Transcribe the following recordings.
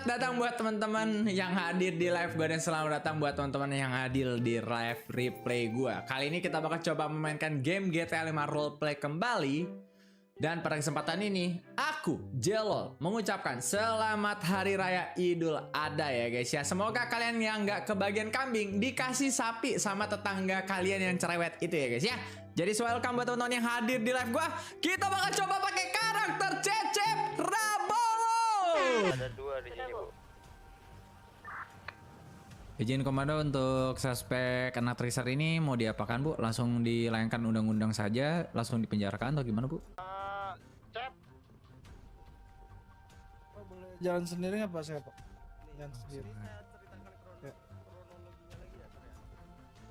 Selamat datang buat teman-teman yang hadir di live gue dan selamat datang buat teman-teman yang hadir di live replay gue. Kali ini kita bakal coba memainkan game GTA 5 roleplay kembali. Dan pada kesempatan ini aku Jelol mengucapkan selamat hari raya Idul Adha ya guys ya. Semoga kalian yang nggak kebagian kambing dikasih sapi sama tetangga kalian yang cerewet itu ya guys ya. Jadi welcome buat teman-teman yang hadir di live gue. Kita bakal coba pakai karakter Cecep Rabo. Ada dua di sini, Bu. Izin komando untuk suspek anak Trisar ini mau diapakan, Bu? Langsung dilayangkan undang-undang saja, langsung dipenjarakan atau gimana, Bu? Cep. Oh, boleh jalan sendiri nggak Pak saya, Pak? Jalan sendiri. Ya.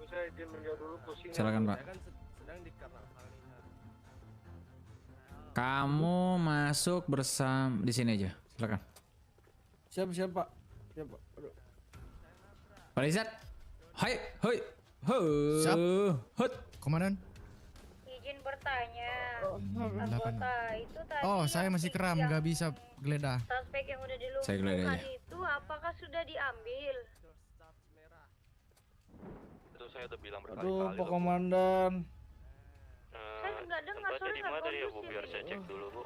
Saya izin menjauh dulu pusing. Silakan, Pak. Kamu masuk bersama di sini aja. Silakan. Siap, Pak. Siap, Pak. Aduh. Pak Rizat. Hai, hoi. Siap. Hut. Komandan. Izin bertanya, Silakan. anggota itu tadi Oh, saya yang- masih kram, yang nggak bisa geledah. suspek yang udah Saya geledah dilumpuhkan aja. itu apakah sudah diambil? Itu saya udah bilang Aduh, berkali-kali. Pak Komandan. Saya nggak dengar, Tempatnya sorry di nggak mana tadi ya, Bu? kondusif Biar ini. saya cek dulu, Bu.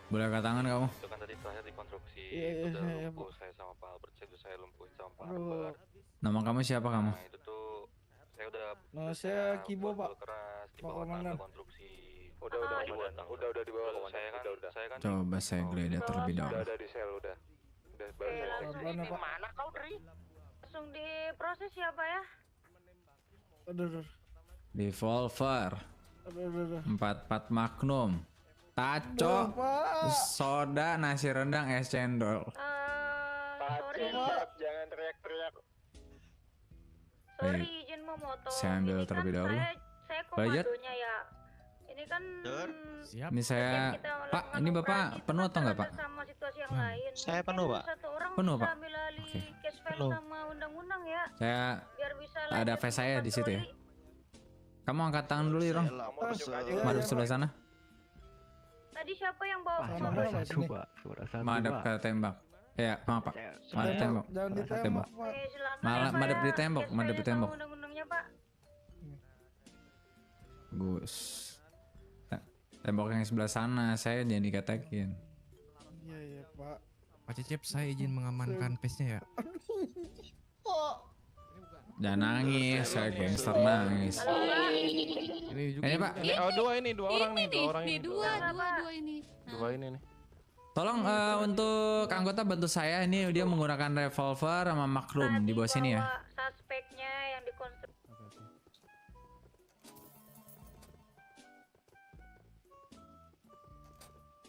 Boleh angkat tangan kamu? Itu kan tadi terakhir dikonstruksi. Iya, Itu udah iya, lumpuh saya sama Pak Albert. Saya lumpuhin sama Pak Aduh. Albert. Nama kamu siapa kamu? Nah, itu tuh saya udah Nah, saya Kibo, Pak. keras di Pak bawah Komandan. tangga konstruksi. Udah, Udah di bawah Komandan. Saya kan Coba saya geledah terlebih dahulu. di sel udah. Udah Oke, langsung Mana, Pak? mana kau, Dri? langsung diproses ya Pak ya? Aduh. Revolver. Aduh. 44 Magnum. Taco. Pak. Soda, nasi rendang, es cendol. Sorry, Jangan teriak-teriak. sorry izin memotong. Saya ambil Ini kan terlebih dahulu. Saya Budget? komandonya ya. Ini kan Siap. Ini saya, kita Pak, melakukan ini Bapak operasi penuh atau enggak, Pak? sama situasi yang lain. Saya Mungkin penuh, Pak. Satu orang Penuh, bisa Pak. ambil alih Oke. case file Penuh. sama undang-undang ya. Saya Biar bisa ada lanjut face saya di situ ya. patroli. Kamu angkat tangan dulu, Rong. Madep sebelah sana. Tadi siapa yang bawa Mana, motor? Pak? Sini. Madep ke tembak. Ya, maaf, Pak. Madep tembok. Jangan ditembak, Pak. Oke, silakan Malah ya, Pak, madep ya. di tembok, Case madep di file-nya tembok. sama undang-undangnya, Pak. Gus. Tembok yang sebelah sana, saya jangan dikatakin. Iya, Pak. Pak Cecep, saya izin mengamankan case-nya ya. Jangan nangis, saya gangster nangis. Halo, Pak. Ini juga. Ini, Pak. Oh, dua ini, dua orang nih, dua orang ini. dua ini. Dua ini nih. Tolong untuk anggota bantu saya, ini dia menggunakan revolver sama Magnum di bawah sini ya. Bawa suspeknya yang dikonstruksi.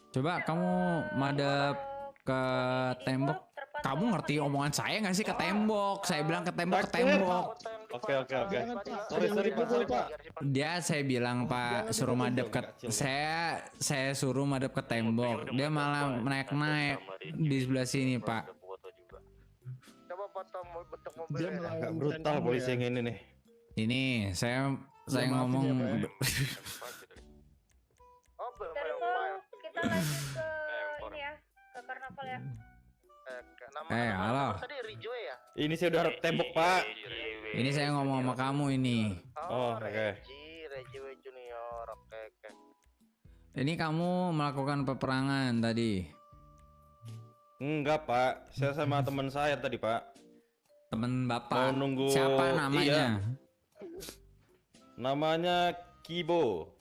Coba kamu madep ke tembok. Kamu ngerti omongan saya nggak sih ke tembok? Saya bilang ke tembok, ke tembok. Oke. Sorry Pak. Dia saya bilang Pak suruh madep ke saya suruh madep ke tembok. Dia malah naik-naik di sebelah sini Pak. Coba foto bentuk mobil. Agak brutal polisi yang ini nih. Ini saya ngomong Oh, Dari itu kita lanjut ke ini ya, ke karnaval ya. halo. Tadi Rijo ya? Ini saya udah tembok Pak. Ini saya ngomong sama kamu ini. Oh, oke. Reji Junior. Oke. Ini kamu melakukan peperangan tadi. Enggak Pak, saya sama teman saya tadi Pak. Temen Bapak. Mau nunggu- Siapa namanya? iya. Namanya Kibo.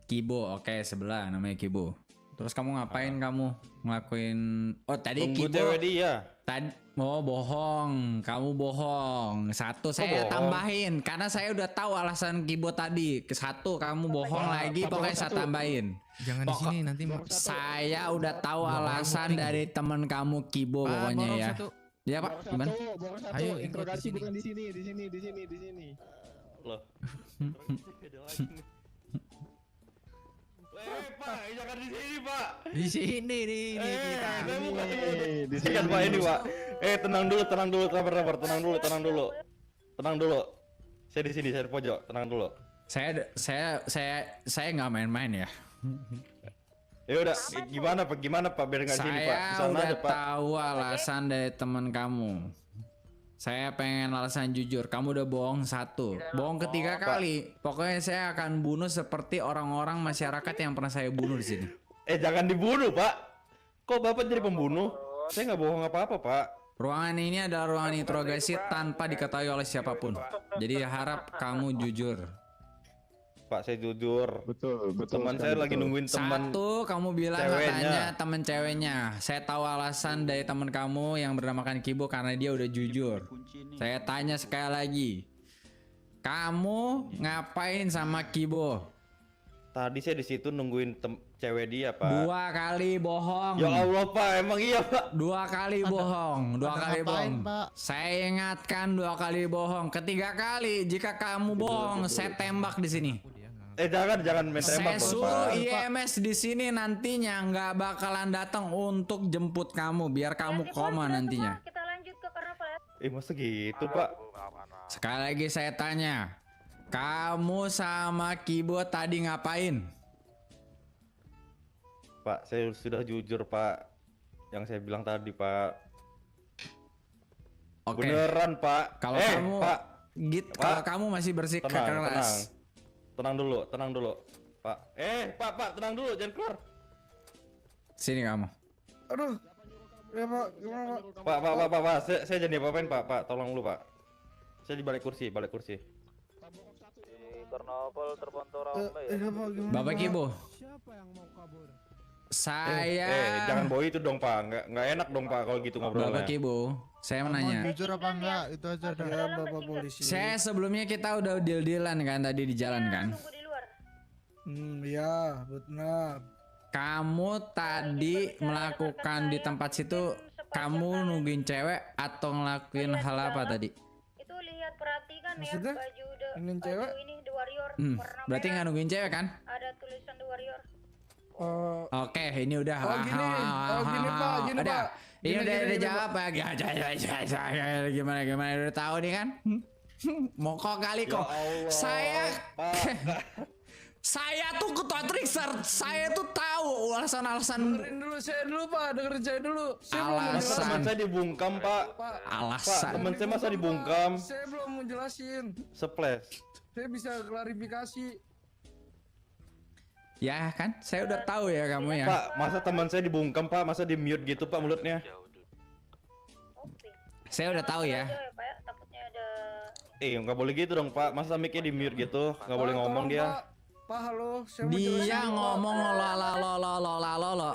Kibo. Oke, sebelah namanya Kibo. Terus kamu ngapain kamu ngelakuin? Oh, tadi Tunggu Kibo. cewek dia. Tadi bohong, kamu bohong. Satu saya bohong? tambahin karena saya udah tahu alasan Kibo tadi. Satu kamu bohong lagi, pokoknya saya tambahin. Jangan di sini nanti. Saya udah tahu alasan dari teman kamu Kibo Pak, pokoknya borong ya. satu. Ya Pak, gimana? Ayo ikut di sini. di sini. Loh. Pak, jangan di sini Pak. Di sini nih, ini kita. Di sini kan Pak ini Pak. Tenang dulu, sabar, tenang dulu. Saya di sini, saya di pojok, tenang dulu. Saya nggak main-main ya. Ya udah, gimana Pak biar nggak sini Pak. Di Saya sana udah aja Pak. tahu alasan dari teman kamu. Saya pengen alasan jujur. Kamu udah bohong satu, bohong ketiga kali. Pokoknya saya akan bunuh seperti orang-orang masyarakat yang pernah saya bunuh di sini. Jangan dibunuh Pak. Kok Bapak jadi pembunuh? Saya nggak bohong apa-apa Pak. Ruangan ini adalah ruangan interogasi tanpa diketahui oleh siapapun. Jadi harap kamu jujur. Pak saya jujur. Betul. Teman saya lagi nungguin teman. Satu, kamu bilang ceweknya. katanya temen ceweknya. Saya tahu alasan dari teman kamu yang bernamakan Kibo karena dia udah jujur. Saya tanya sekali lagi. Kamu ngapain sama Kibo? Tadi saya di situ nungguin cewek dia Pak. 2 kali bohong. Ya Allah Pak, emang iya Pak. 2 kali bohong. 2 kali ngapain, bohong. Pak? Saya ingatkan 2 kali bohong. Ketiga kali jika kamu bohong, saya tembak di sini. Jangan main tembak Saya dong, suruh Pak. IMS di sini nantinya nggak bakalan datang untuk jemput kamu biar kamu koma nantinya. Kita lanjut ke karnaval ya. Masa gitu Pak? Sekali lagi saya tanya, kamu sama Kibo tadi ngapain? Pak, saya sudah jujur Pak. Yang saya bilang tadi Pak. Oke. Beneran Pak. Kalau kamu, Pak, kalau kamu masih bersikap keras, tenang dulu Pak. Pak, tenang dulu, jangan keluar. sini kamu. Aduh. Ya Pak, gimana Pak? Pak, saya jadi apa-apain Pak, tolong dulu Pak. Saya di balik kursi. Di karnaval terpantau ramai ya. Ya Pak, gimana Bapak Pak? Kibo, Siapa yang mau kabur? saya. jangan bawa itu dong Pak. Nggak enak dong Pak kalau gitu ngobrolnya. Bapak Kibo, saya menanya. Jujur apa enggak? Itu aja dah. Ya Bapak polisi. Saya sebelumnya kita udah deal-dealan kan tadi di jalan kan. Tunggu di luar. Ya benar. Kamu tadi melakukan di tempat situ, kamu nungguin cewek atau ngelakuin hal apa tadi? Itu lihat perhatikan Maksudnya? ya baju Nungguin baju cewek? ini The Warrior warna Berarti merah. nggak nungguin cewek kan? Ada tulisan The Warrior. Oke, ini udah. Oh, gini. Oh, gini, Pak. Gini, Udah. Pak. Ini Gini, udah gini, jawab Pak. Gimana udah tahu nih kan? Mokok kali kok. Allah, Saya tuh ketua Trickster. Saya tuh tahu alasan-alasan Dengerin dulu saya dulu Pak, dengerin saya dulu. Saya belum Alasan. Masa teman menjelasin. saya dibungkam Pak? Pak, Pak, alasan. teman saya masa dibungkam? Saya belum menjelasin. Splash. Saya bisa klarifikasi. Ya kan? Saya udah tahu ya kamu ya. Pak, masa teman saya dibungkam Pak? Masa di mute gitu Pak mulutnya? Oke. Saya udah tahu ya. Aja ya Pak ya, takutnya ada Nggak boleh gitu dong Pak. Masa mic-nya di mute gitu? Nggak boleh Pak, ngomong tolong, dia. Pak, halo, saya mau Dia jelasin. ngomong lo.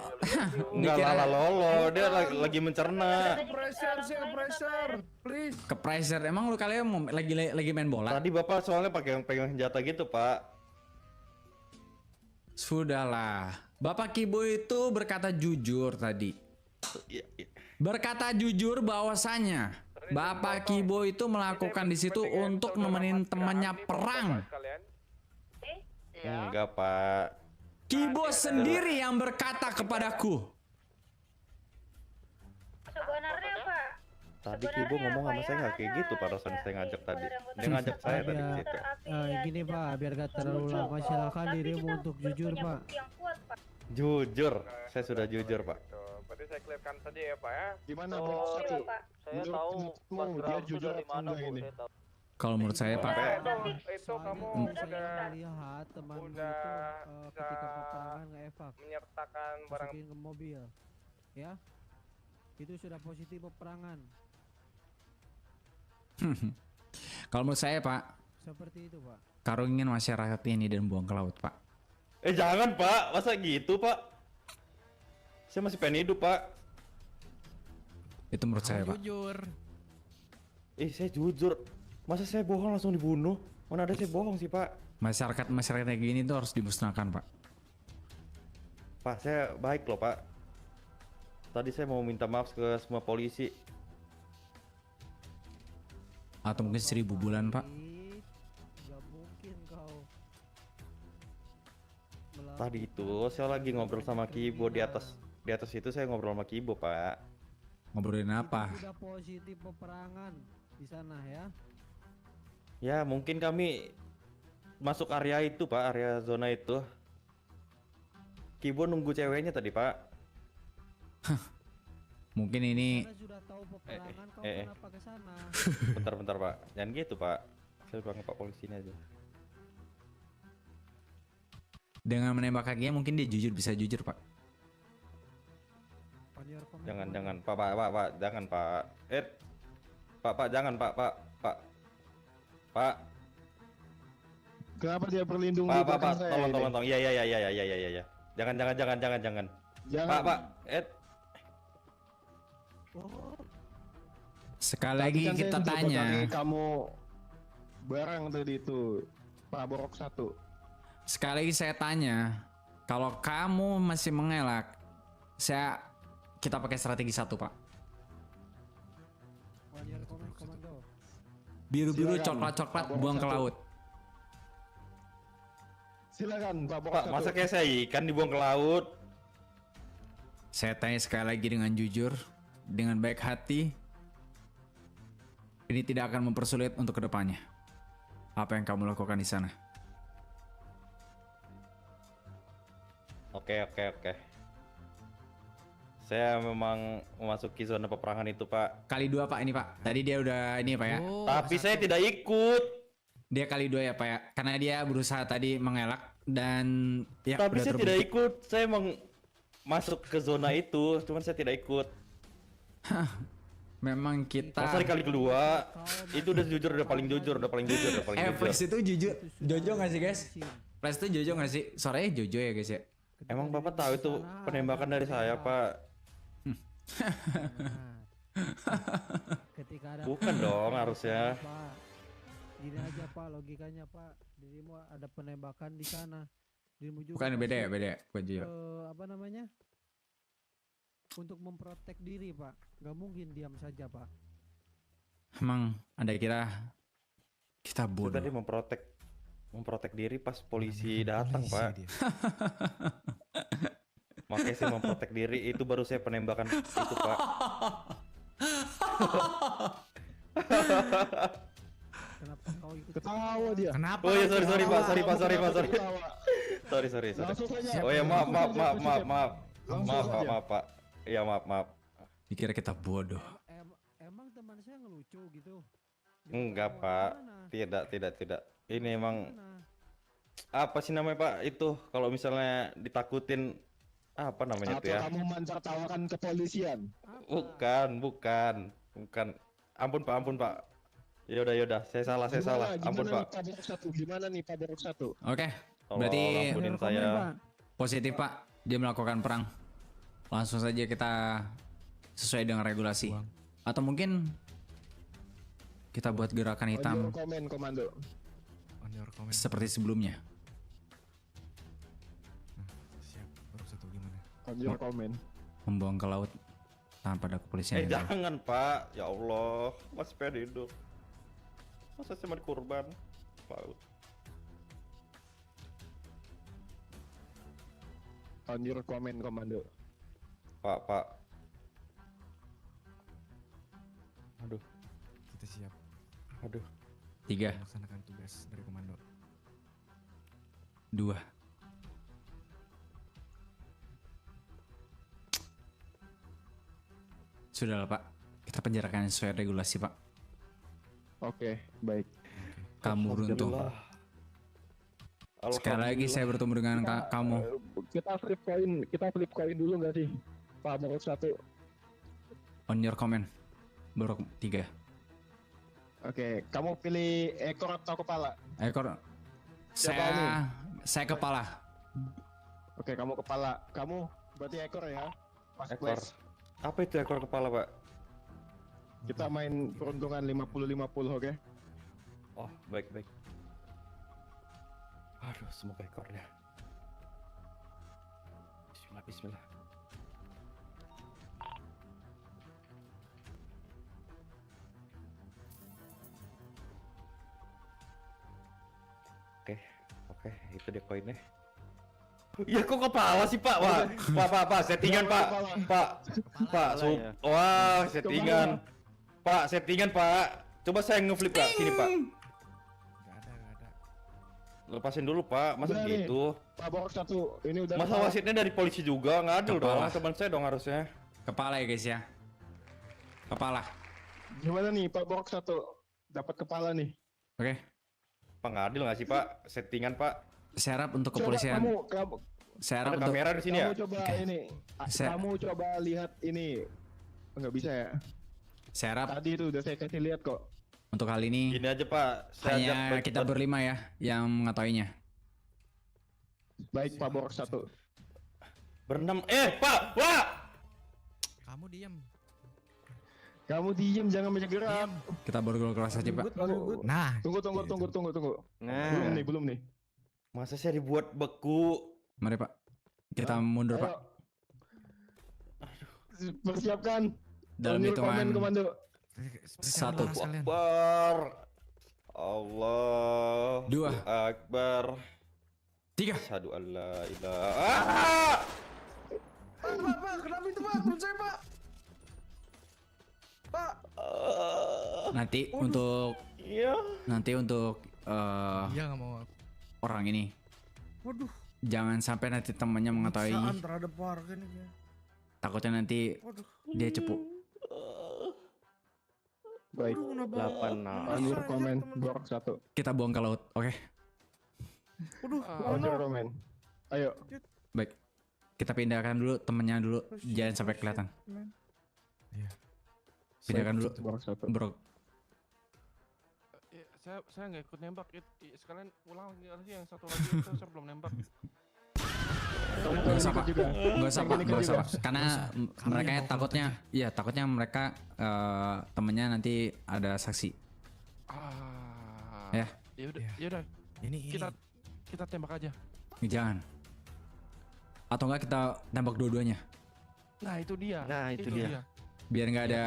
Nggak Dikira lolo. Dia lagi mencerna. Saya pressure, please. ke pressure. Emang lu kalian lagi main bola? Tadi Bapak soalnya pakai pegang senjata gitu Pak. Sudahlah. Bapak Kibo itu berkata jujur tadi. Iya. Berkata jujur bahwasanya Bapak Kibo itu melakukan di situ untuk nemenin temannya perang. Enggak Pak. Kibo sendiri yang berkata kepadaku. sebenarnya Pak. Tadi Kibo ngomong sama saya nggak kayak gitu Pak. Rasanya saya ngajak tadi. Dia ngajak saya tadi ke situ. Gini Pak, biar gak terlalu lama silakan dirimu untuk jujur Pak. Yang kuat Pak. Jujur. Saya sudah jujur Pak. Berarti saya clearkan saja ya Pak ya. Gimana Oh, Bang Iya Satu? Pak. Saya tahu Mas dia Bram jujur sudah di apa mana enggak Bu, ini? saya tahu. Kalau menurut saya Pak, Itu kamu udah lihat temanmu itu udah ketika bisa peperangan nge-evac, menyertakan barang masukin ke mobil, ya. Itu sudah positif peperangan. kalau menurut saya Pak, Seperti itu Pak. karungin masyarakat ini dan buang ke laut Pak. Jangan Pak. Masa gitu Pak? Saya masih pengen hidup Pak. Itu menurut saya Pak. Jujur. Saya jujur. Masa saya bohong langsung dibunuh? Mana ada saya bohong sih Pak? Masyarakat kayak gini tuh harus dimusnahkan Pak. Pak, saya baik loh Pak. Tadi saya mau minta maaf ke semua polisi. Atau mungkin 1000 bulan Pak. Gak mungkin kau. Tadi itu saya lagi ngobrol sama Kibo di atas. Di atas itu saya ngobrol sama Kibo Pak. Ngobrolin apa? Sudah positif peperangan di sana ya. Ya mungkin kami masuk area itu Pak, area zona itu. Kibo nunggu ceweknya tadi, Pak. Mungkin ini Anda sudah tahu peperangan, kau eh. kenapa ke sana? Bentar, Pak. Jangan gitu, Pak. Saya bilang Pak polisi ini aja. dengan menembak kakinya mungkin dia bisa jujur, Pak. On your comment, Jangan, Pak, jangan, Pak. Pak, jangan, Pak. Pak, Kenapa dia berlindung di Pak, belakang saya? tolong. Iya. Jangan. Jangan. Pak. Sekali Tadi lagi kan saya kita sudah tanya. pegangi kamu barang tadi itu Pak Borok 1. Sekali lagi saya tanya, kalau kamu masih mengelak, kita pakai strategi 1, Pak. on your comment, komando. Biru-biru, Silakan, coklat-coklat, Pak Borok buang ke 1. laut. Silakan Pak Borok Pak, 1. masa kayak saya ikan dibuang ke laut? Saya tanya sekali lagi dengan jujur, dengan baik hati. Ini tidak akan mempersulit untuk kedepannya. Apa yang kamu lakukan di sana? Oke. Saya memang memasuki zona peperangan itu, Pak. Kali 2, Pak, ini, Pak. Tadi dia udah ini, Pak, ya. Tapi saya tidak ikut. Dia kali 2 ya, Pak, ya. Karena dia berusaha tadi mengelak dan ya Tapi udah saya tidak terbukti. ikut. Saya emang masuk ke zona itu, cuman saya tidak ikut. Memang kita Masa di kali kedua itu udah jujur, udah paling jujur. Flash itu jujur. Jojo nggak sih, guys? Flash itu Jojo nggak sih? Suaranya Jojo ya, guys ya? Emang Bapak tahu itu penembakan dari saya, Pak? Ketika ada Bukan dong, harusnya. Pak, gini aja Pak, logikanya Pak, dirimu ada penembakan di sana, dirimu juga Bukan, beda ya, pasti, beda ya. Bukan Jojo. apa namanya, untuk memprotek diri Pak, nggak mungkin diam saja Pak. Emang Anda kira kita Saya bodoh? tadi memprotek diri pas polisi datang, Pak. Makanya saya memprotek diri, itu baru saya penembakan itu, Pak. Kenapa kau ikut? Ketawa dia. Kenapa? Oh ya, sorry Pak. Sorry. Ketawa. Sorry. Langsung saja. Oh ya, maaf, Langsung saja. Pak. Iya, maaf. Dikira kita bodoh. Emang teman saya ngelucu gitu? Enggak, Ketawa Pak. gimana? Tidak. Ini emang Gimana? apa sih namanya, Pak? Itu kalau misalnya ditakutin apa namanya tuh Atau ya? kamu mentertawakan kepolisian. Apa? Bukan. Ampun, Pak. Yaudah. Saya salah. Ampun, Gimana Pak. nih, Pak Borok 1? Gimana nih Pak Borok 1? Oke, Tolong berarti ampunin Komen, saya. Pak. positif, Pak. Dia melakukan perang. Langsung saja kita sesuai dengan regulasi. Atau mungkin kita buat gerakan hitam On your comment, komando. On your comment. seperti sebelumnya. Siap. Baru satu gimana? On your comment. Membuang ke laut tanpa ada kepolisian. yang tahu. Jangan, Pak. Ya Allah, masih pengen hidup. Masa saya mau dikorban? Laut. On your comment, komando. Pak. Aduh. Kita siap 3, melaksanakan tugas dari komando. 2. Sudahlah, Pak. Kita penjarakan sesuai regulasi, Pak. Oke, baik. Kamu beruntung. Sekali lagi saya bertemu dengan kamu. Kita flip coin dulu nggak sih, Pak Borok 1? On your comment. Borok 3. Oke, kamu pilih ekor atau kepala? Ekor. Siapa ini? Saya kepala. Oke, kamu kepala. Kamu berarti ekor ya? Mas Ekor. Flash. Apa itu ekor kepala, Pak? Kita main peruntungan 50-50, oke? Oh, baik. Aduh, semoga ekornya. Bismillah. Oke, itu dia koinnya. Ya kok kepala sih, Pak? Wah, Pak, settingan, Pak. Wah, settingan. Pak, Coba saya ngeflip, Pak. Sini, Pak. Gak ada. Lepasin dulu Pak, masa Udah nih. gitu? Pak Borok 1, ini udah Masa kepala. wasitnya dari polisi juga, nggak adil dong, Kepala. teman saya dong harusnya. Kepala ya guys ya. Kepala. Gimana nih Pak Borok 1? Dapat kepala nih. Oke. Pak nggak adil nggak sih Pak? Settingan Pak. Serap untuk Coba kepolisian. kamu Serap Ada untuk kamera di sini ya? kamu coba Oke. ini. Saya- Kamu coba lihat ini. Nggak bisa ya? serap Tadi itu udah saya kasih lihat kok. untuk kali ini Gini aja Pak, saya hanya ajak kita berlima ya yang mengetahuinya. Baik Pak Borok 1. berenam. Pak, Pak! Kamu diam. Kamu diem jangan banyak gerak. Kita borgol keras aja, Pak. Tunggu. Nah, Tunggu. Nah, Belum nih. masa saya dibuat beku? Mari, Pak. Kita mundur, Pak. Ayo. Persiapkan. Dalam Panggil hitungan komen komando. Satu. Kalian. Akbar. Allah. Dua. Akbar. 3. Asyhadu an la ilaha. Pak, kenapa itu Pak? Menurut saya Pak. Pak, Nanti untuk Iya. Dia nggak mau. orang ini waduh, jangan sampai nanti temannya mengetahui. siksaan terhadap warga nih ya. Takutnya nanti Waduh, dia cepu. Baik. kenapa? 86. Panggil komen Borok 1. Kita buang ke laut, oke? Waduh, Panggil komen. Ayo. Baik. Kita pindahkan dulu temennya dulu, jangan sampai kelihatan. Iya. Pindahkan dulu, Borok 1. bro. Saya nggak ikut nembak. Sekalian ulang lagi yang satu lagi itu saya belum nembak. Gak usah, Pak. juga. Gak usah, Pak. Ikut Gak usah, juga. Pak. Karena Kamu mereka yang mau takutnya, iya takutnya mereka temennya nanti ada saksi. Ya. Yaudah, Iya. yaudah. Ini Kita tembak aja. Jangan. Atau enggak kita tembak dua-duanya, Nah itu dia. Nah, itu dia. biar nggak ada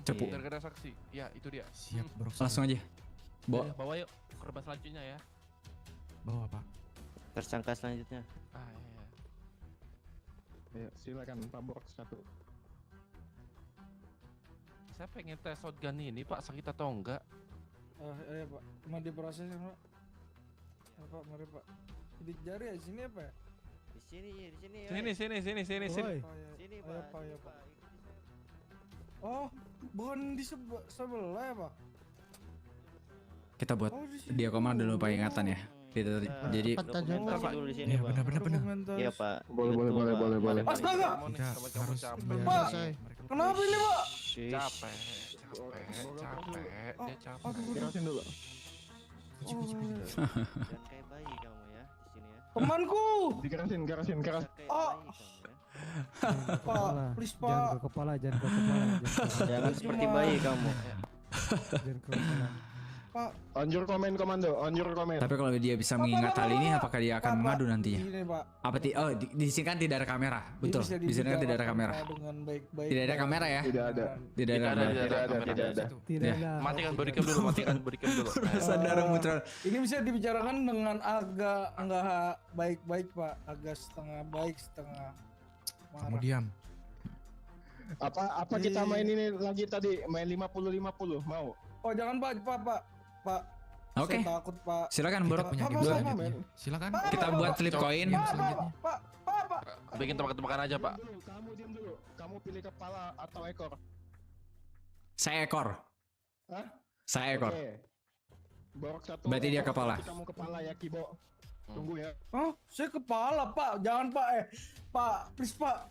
cepu. Biar gak ada saksi. Ya itu dia. siap bro. Langsung aja. Bawa. Bawa yuk korban selanjutnya ya. Bawa Pak. Tersangka selanjutnya. Iya. Ayo, silakan Pak Borok 1. Saya pengen tes shotgun ini Pak, sakit atau enggak? Iya Pak, mau diproses ya Pak? Ya, Pak, mari Pak. Di jari ya, sini apa ya? Di sini ya. Sini. Woi, Oh, ya. Sini Ayo, Pak. Pak, Sini, ya, Pak. Pak. Oh, bukan di sebelah ya Pak? Kita buat Oh, di sini. dia komando lupa ingatan ya. Jadi Dokumentasi dulu di sini Iya Pak. benar. Dokumentasi. Iya Pak. Boleh. Astaga! Kita harus Pak, kenapa ini Pak? Capek. Dia capek. Kerasin dulu. Jangan kayak bayi kamu ya di sini ya. Temanku! Dikerasin. Jangan kayak Oh. bayi kamu ya. Pak, please jangan Pak. ke kepala, jangan ke kepala, jangan ke kepala, Jangan seperti bayi kamu. jangan ke kepala. Pak, On your comment komando. On your comment. tapi kalau dia bisa mengingat hal ini, apakah dia akan Pak, mengadu nantinya? Ini Pak. Apa di sini kan tidak ada kamera, Ini betul? bisa Di sini kan tidak ada dibicarakan, kamera. Pak, dengan baik-baik. Tidak ada kamera ya? Tidak ada. Tidak ada. Tidak ada. Tidak Ya. ada. Matikan bodycam dulu. Saudara mutra. Ini bisa dibicarakan dengan agak enggak baik-baik Pak, agak setengah baik, setengah marah. Kamu diam. Apa kita main ini lagi tadi? Main 50-50 mau? Oh jangan Pak. Oke. Saya takut Pak. Silakan, Kita Bro. punya Pak, game Pak, selanjutnya. Pak. Silakan. Kita buat flip coin. Game selanjutnya. Pak. Bikin tebak-tebakan aja Pak. Kamu diam dulu. Kamu pilih kepala atau ekor? Saya ekor. Hah? Saya ekor. Oke. Borok 1. Berarti dia ekor, kepala. berarti Kamu kepala ya Kibo. Tunggu ya. Oh, saya kepala Pak, jangan Pak. Pak, please Pak.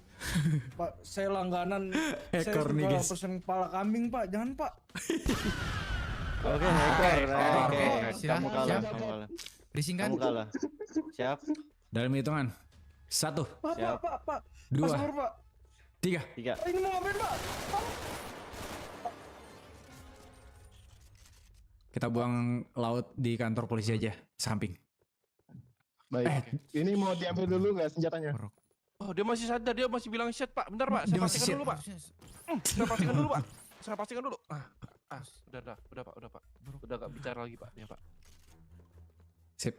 Pak, saya langganan. Ekor saya nih, suka guys. pesen kepala kambing Pak, jangan Pak. Oke, ekor. Oke, Siap, kamu kalah. siap. Kamu kalah. Rising kan? Kamu kalah. Siap. Dalam hitungan 1, Pak, Siap. Pak. 2, Pas Pak. 3. 3. Ini mau ngapain Pak? Kita buang laut di kantor polisi aja, samping. Baik. Ini mau diambil dulu nggak senjatanya? Borok. Oh dia masih sadar, dia masih bilang shit Pak. Bentar Pak, Dia saya masih pastikan shit. dulu Pak. Saya pastikan dulu Pak. Saya pastikan dulu. Udah Pak. Udah gak bicara lagi Pak dia Pak. Sip.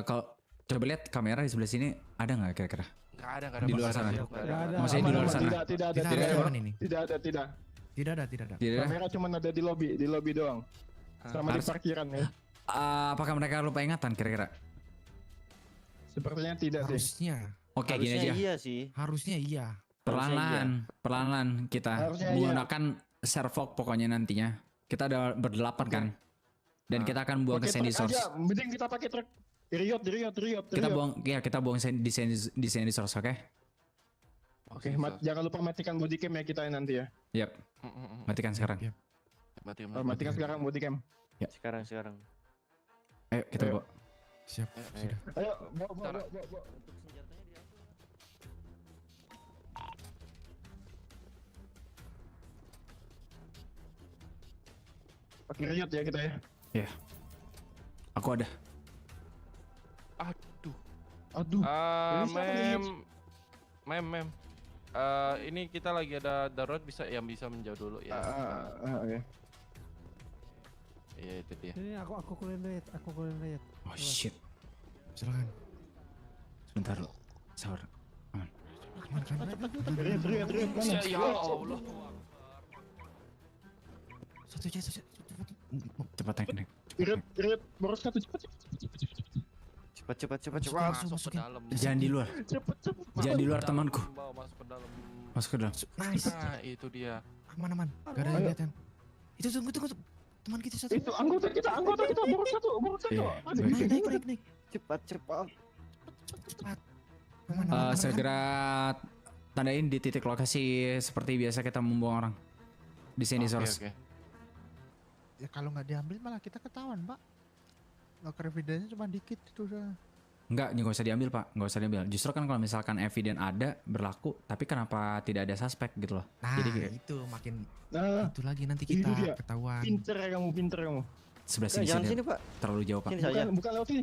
Kalau coba lihat kamera di sebelah sini ada nggak kira-kira? Nggak ada Di Pak. luar sana. Nggak ada. Nggak ada. Maksudnya di luar Aman, sana. Tidak Kita ada. harus aman ini. Tidak ada. Tidak ada. Tidak ada? Kamera cuma ada di lobi doang. Sama di Harus- parkiran ya. Apakah mereka lupa ingatan kira-kira? Sepertinya tidak sih. Harusnya. Oke, gini Harusnya aja. iya sih. Harusnya iya. Perlahan kita Harusnya iya. menggunakan servok pokoknya nantinya. Kita ada berdelapan kan. Dan kita akan buang ke Pakai Sandy truk Source. aja, mending kita pakai truk. Riot. Kita buang di Sandy Source, oke? Oke, jangan lupa matikan body cam ya kita nanti ya. Yap, matikan sekarang. Yap. Matikan sekarang body cam. Sekarang. Ayo kita Ayo. bawa. Siap. Sudah. Ayo, bawa. Untuk senjatanya diambil. Pakai riot ya kita ya. Ya. Aku ada. Aduh. Aduh. Ini siapa nih? Mem. Ini kita lagi ada darurat, bisa menjauh dulu ya. Oke. Iya itu dia. Ini aku kuliah lihat. Oh shit. Silakan. Sebentar lu. Sabar. Aman. Riot mana? Ya Allah. Satu. Cepat naik. Riot boros satu cepat. Cepat. Masuk ke dalam. Jangan di luar. Cepet. Jangan di luar temanku. Masuk ke dalam. Masuk ke dalam. Nice. Nah, itu dia. Aman. Gak ada yang lihat kan. Itu tunggu. Teman kita satu. Itu anggota kita boros satu. Iya. Aduh. Naik. Cepat. Aman. Segera tandain di titik lokasi seperti biasa kita membuang orang di Sandy Source. Oke. Ya kalau nggak diambil malah kita ketahuan, Pak. Locker evidence cuma dikit itu udah. Enggak usah diambil pak, nggak usah diambil. Justru kan kalau misalkan eviden ada berlaku, tapi kenapa tidak ada suspek gitu loh? Nah, Jadi kayak itu makin Nah, itu lagi nanti ini kita dia. ketahuan. pinter kamu. sebelah Jangan sini, sini, Pak. terlalu jauh pak. Sini saja. Bukan lewat sini.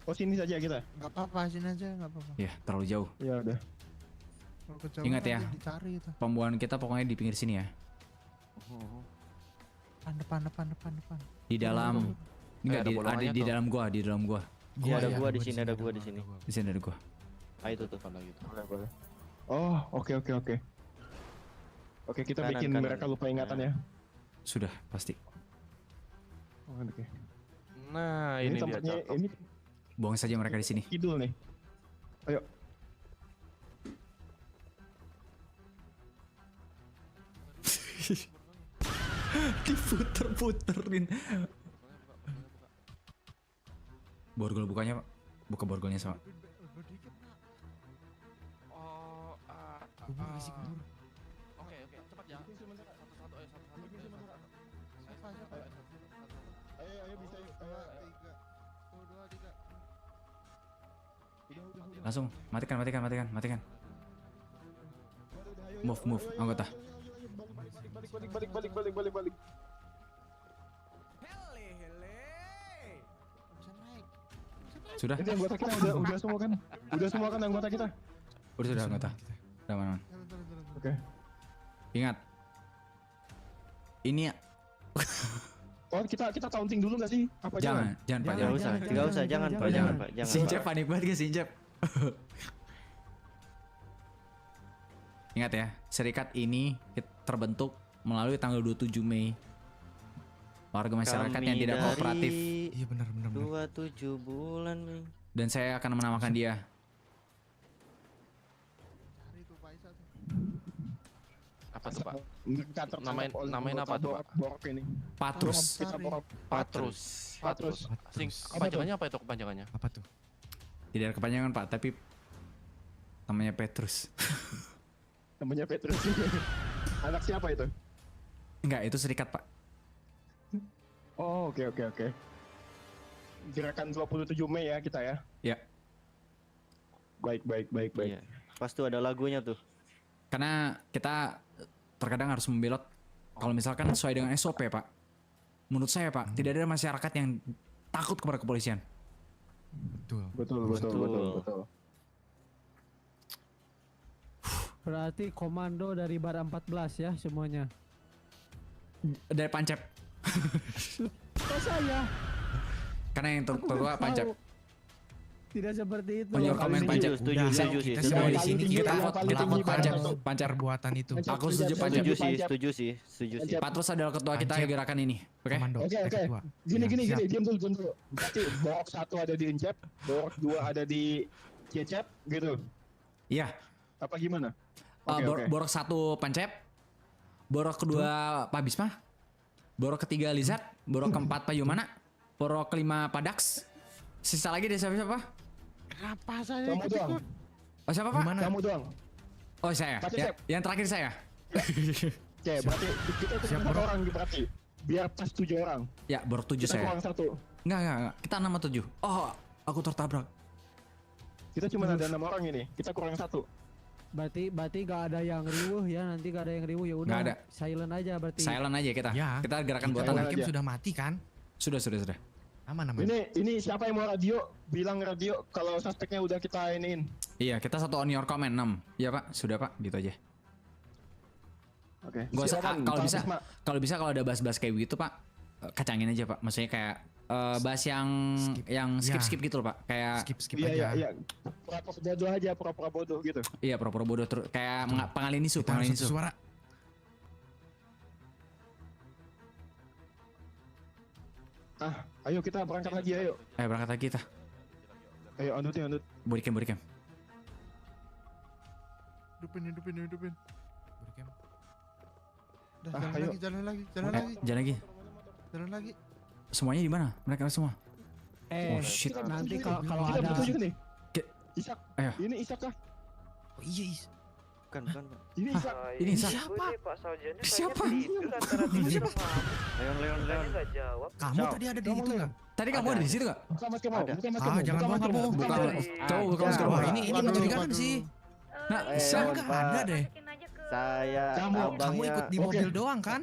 Oh sini saja kita. Nggak apa-apa, sini aja nggak apa-apa. Ya terlalu jauh. Ya udah. Kalau kejauhan Ingat ya. nanti dicari itu. Pembuangan kita pokoknya di pinggir sini ya. Depan. Di dalam. Enggak ada di, ada bolongannya di tuh. dalam gua. Iya, ada ya, gua di sini, ada gua di sini. Di sini ada gua. Ah, itu tuh. Boleh. Oh oke. Oke kita Kanan, bikin kanan. mereka lupa ingatan ya. Sudah pasti. Oh, oke. Nah, Ini ini dia tempatnya cakep. ini Buang saja mereka di sini. kidul nih. Ayo. Diputer-puterin. Borgol bukanya pak. Buka borgolnya sama. Oh, Kubur isi kubur. Oke, cepat ya. Satu-satu, ayo satu-satu. Ayo bisa. Langsung matikan. Move anggota. Balik. Sudah? Ini anggota kita udah semua kan? Udah semua kan anggota kita? Sudah anggota. Udah aman. Oke. Ingat. Ini Oh kita taunting dulu nggak sih? Apa jangan pak. Enggak usah, enggak usah, jangan, Pak, jangan, Pak, jangan. Sinjep panik banget ke Sinjep. Ingat ya, serikat ini terbentuk melalui tanggal 27 Mei. Warga masyarakat yang tidak kooperatif. Iya benar. 27 bulan nih. Dan saya akan menamakan dia Apa tuh, Pak? Mereka tertangkap oleh Namain apa tuh, Pak? borok ini. Patrus. Kita borok. Patrus. Kepanjangannya apa itu kepanjangannya? Apa tuh? Tidak ada kepanjangan pak, tapi namanya Petrus. Namanya Petrus. Anak siapa itu? Enggak, itu serikat pak. Oh oke. Gerakan 27 Mei ya kita ya. Ya, Baik. Iya. Pas tuh ada lagunya tuh. karena kita terkadang harus membelot. Kalau misalkan sesuai dengan SOP pak, menurut saya pak, tidak ada masyarakat yang takut kepada kepolisian. Betul. Betul. Berarti komando dari Bar 14 ya semuanya. Dari Pancep, Kok saya? karena yang Aku tertua udah Pancep. tahu. Tidak seperti itu. Oh, your comment, Pancep. Setuju, Udah, setuju kita sih. semua di Yang sini paling kita tinggi, yang paling melapor tinggi, Pancep Pancep. Pancep. perbuatan itu. Aku setuju, Pancep. Setuju sih, setuju sih, setuju sih. Patrus adalah ketua kita Pancep. gerakan ini. Oke. Komando. Oke, oke. ketua. Gini, Ya, gini, siap. gini, diam dulu. Berarti borok 1 ada di Incep, borok 2 ada di Cecep, gitu. Iya. Apa gimana? Borok 1 Pancep. Borok kedua Pak Bisma. Borok ketiga Lizard. Borok keempat Pak Yumana. Borok kelima Pak Dax. Sisa lagi deh siapa? Kenapa saya Kamu ikut? doang, Oh siapa Pak? Gimana? kamu doang. Oh saya. Pak Ya, Cecep. yang terakhir saya. Oke, berarti kita itu Siap, 4 bro. orang berarti. Biar pas 7 orang. Ya, borok 7 Kita saya. kurang 1. Enggak. Kita 6 atau 7. Oh, aku tertabrak. Kita cuma ada 6 orang ini. Kita kurang 1. Berarti gak ada yang riuh ya, nanti gak ada yang riuh ya udah. Nggak ada. Silent aja berarti. Silent aja kita. Ya. Kita gerakan Kita buatan. aja. sudah mati kan? Sudah. Aman aman. Ini siapa yang mau radio? Bilang radio kalau suspeknya udah kita iniin. Iya, kita satu on your comment 6. Iya, Pak. Sudah, Pak. Gitu aja. Oke. Gak usah Silakan, kalau Pak bisa. Bisma. Kalau ada bahas-bahas kayak begitu, Pak, kacangin aja, Pak. Maksudnya kayak bahas yang Skip. skip gitu loh, Pak. Kayak Skip Iya, aja. Pura-pura bodoh aja, pura-pura bodoh gitu. iya pura-pura bodoh terus kayak pengalih isu, Kita harus pengalih satu isu. suara. Ayo kita berangkat lagi, ayo. Berangkat lagi kita. Ayo, andut. Body cam. Hidupin. Berikan. Udah, Ah, ayo. jalan lagi. Jalan lagi. Semuanya di mana? Mereka semua. Oh shit. Nanti kalau Kita ada bertujuh nih. Ke- Isak. Ayo. Ini Isak kah? Oh iya, Is. Bukan. Ini Hah? Isak. Ini Isak. Siapa? Siapa? Leon. Kamu tadi ada di Kamu itu Leon. nggak? Tadi kamu ada di situ gak? Bukan Mas Kemo, Ada. bukan Mas Ah, Kemo. jangan bukan Mas bawa Kemo, kamu. bukan Bukan. Mas Kemo. Coba bukan Mas Kemo. Wah, ini Waduh, mencurigakan waduh. sih. Nah, Saya nggak ada deh. Saya Kamu Kamu ikut di Oke. mobil doang kan?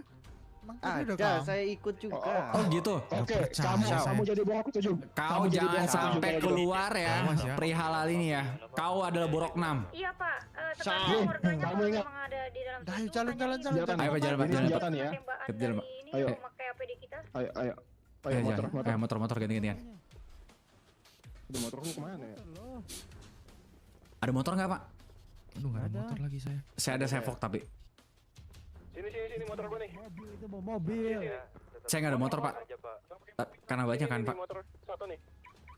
Emang tadi udah ada, kamu. saya ikut juga. Oh gitu. Oke, percaya kamu saya. jadi borok 7. Kau jangan sampai keluar ya Awas ya. perihal hal ini ya. Kau adalah borok 6. Iya Pak, Sah. tetapi warganya Kamu kalau ingat. memang ada di dalam Dah, situ, jalan. hanya Senjata ini nih. Ayo, Pak, jalan, Pak, Ini jalan, Pak. senjata nih ya. tembakan Kita jalan, dari Pak. ini Ayo. memakai APD kita. Ayo, Ayo, motor. motor ganti-gantian. Udah motorku kemana ya? Ada motor nggak Pak? Aduh, nggak ada motor lagi saya. Saya ada Sevok tapi Sini motor gua nih. itu bawa mobil. saya nggak ada motor Pak. Karena banyak kan Pak. Motor satu nih.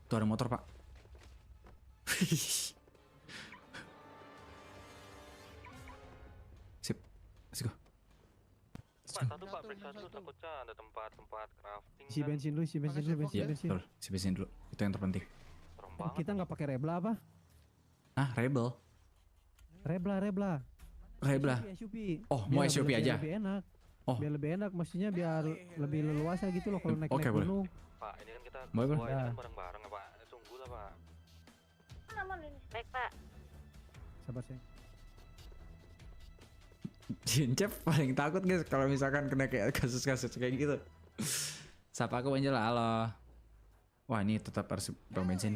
Tuh ada motor Pak. Sip, let's go. Satu Pak, break satu takutnya ada tempat crafting. Si bensin dulu, si bensin dulu, Iya, bensin. betul. Si bensin dulu. Itu yang terpenting. Kita nggak pakai rebla apa? Ah, Rebel. Rebla. Rebel. SUV. Oh, mau SUV aja. Biar lebih enak. Oh. Biar lebih enak, maksudnya biar lebih leluasa gitu loh kalau naik Oke, boleh. gunung. Pak, ini kan kita Boleh, bawa boleh. ini kan bareng-bareng ya Pak. Tunggu lah Pak. Namun ini. Baik Pak. Sabar sih. Jincep paling takut guys kalau misalkan kena kayak kasus-kasus kayak gitu. Sapa aku Angela, halo. Wah ini tetap harus bang bensin.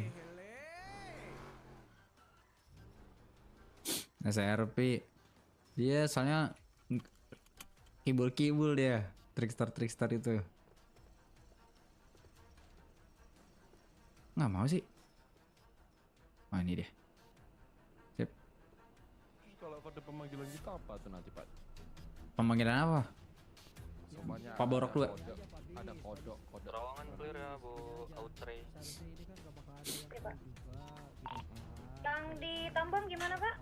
SRP. Dia soalnya kibul-kibul dia, trickster itu. Nggak mau sih. Wah ini dia. Sip. Kalau pada pemanggilan kita apa tuh nanti Pak? Pemanggilan apa? Semuanya Pak Borok dua. Ada kode. Terowongan clear ya Bu, outre. Oke Pak. Yang di Tambang gimana Pak?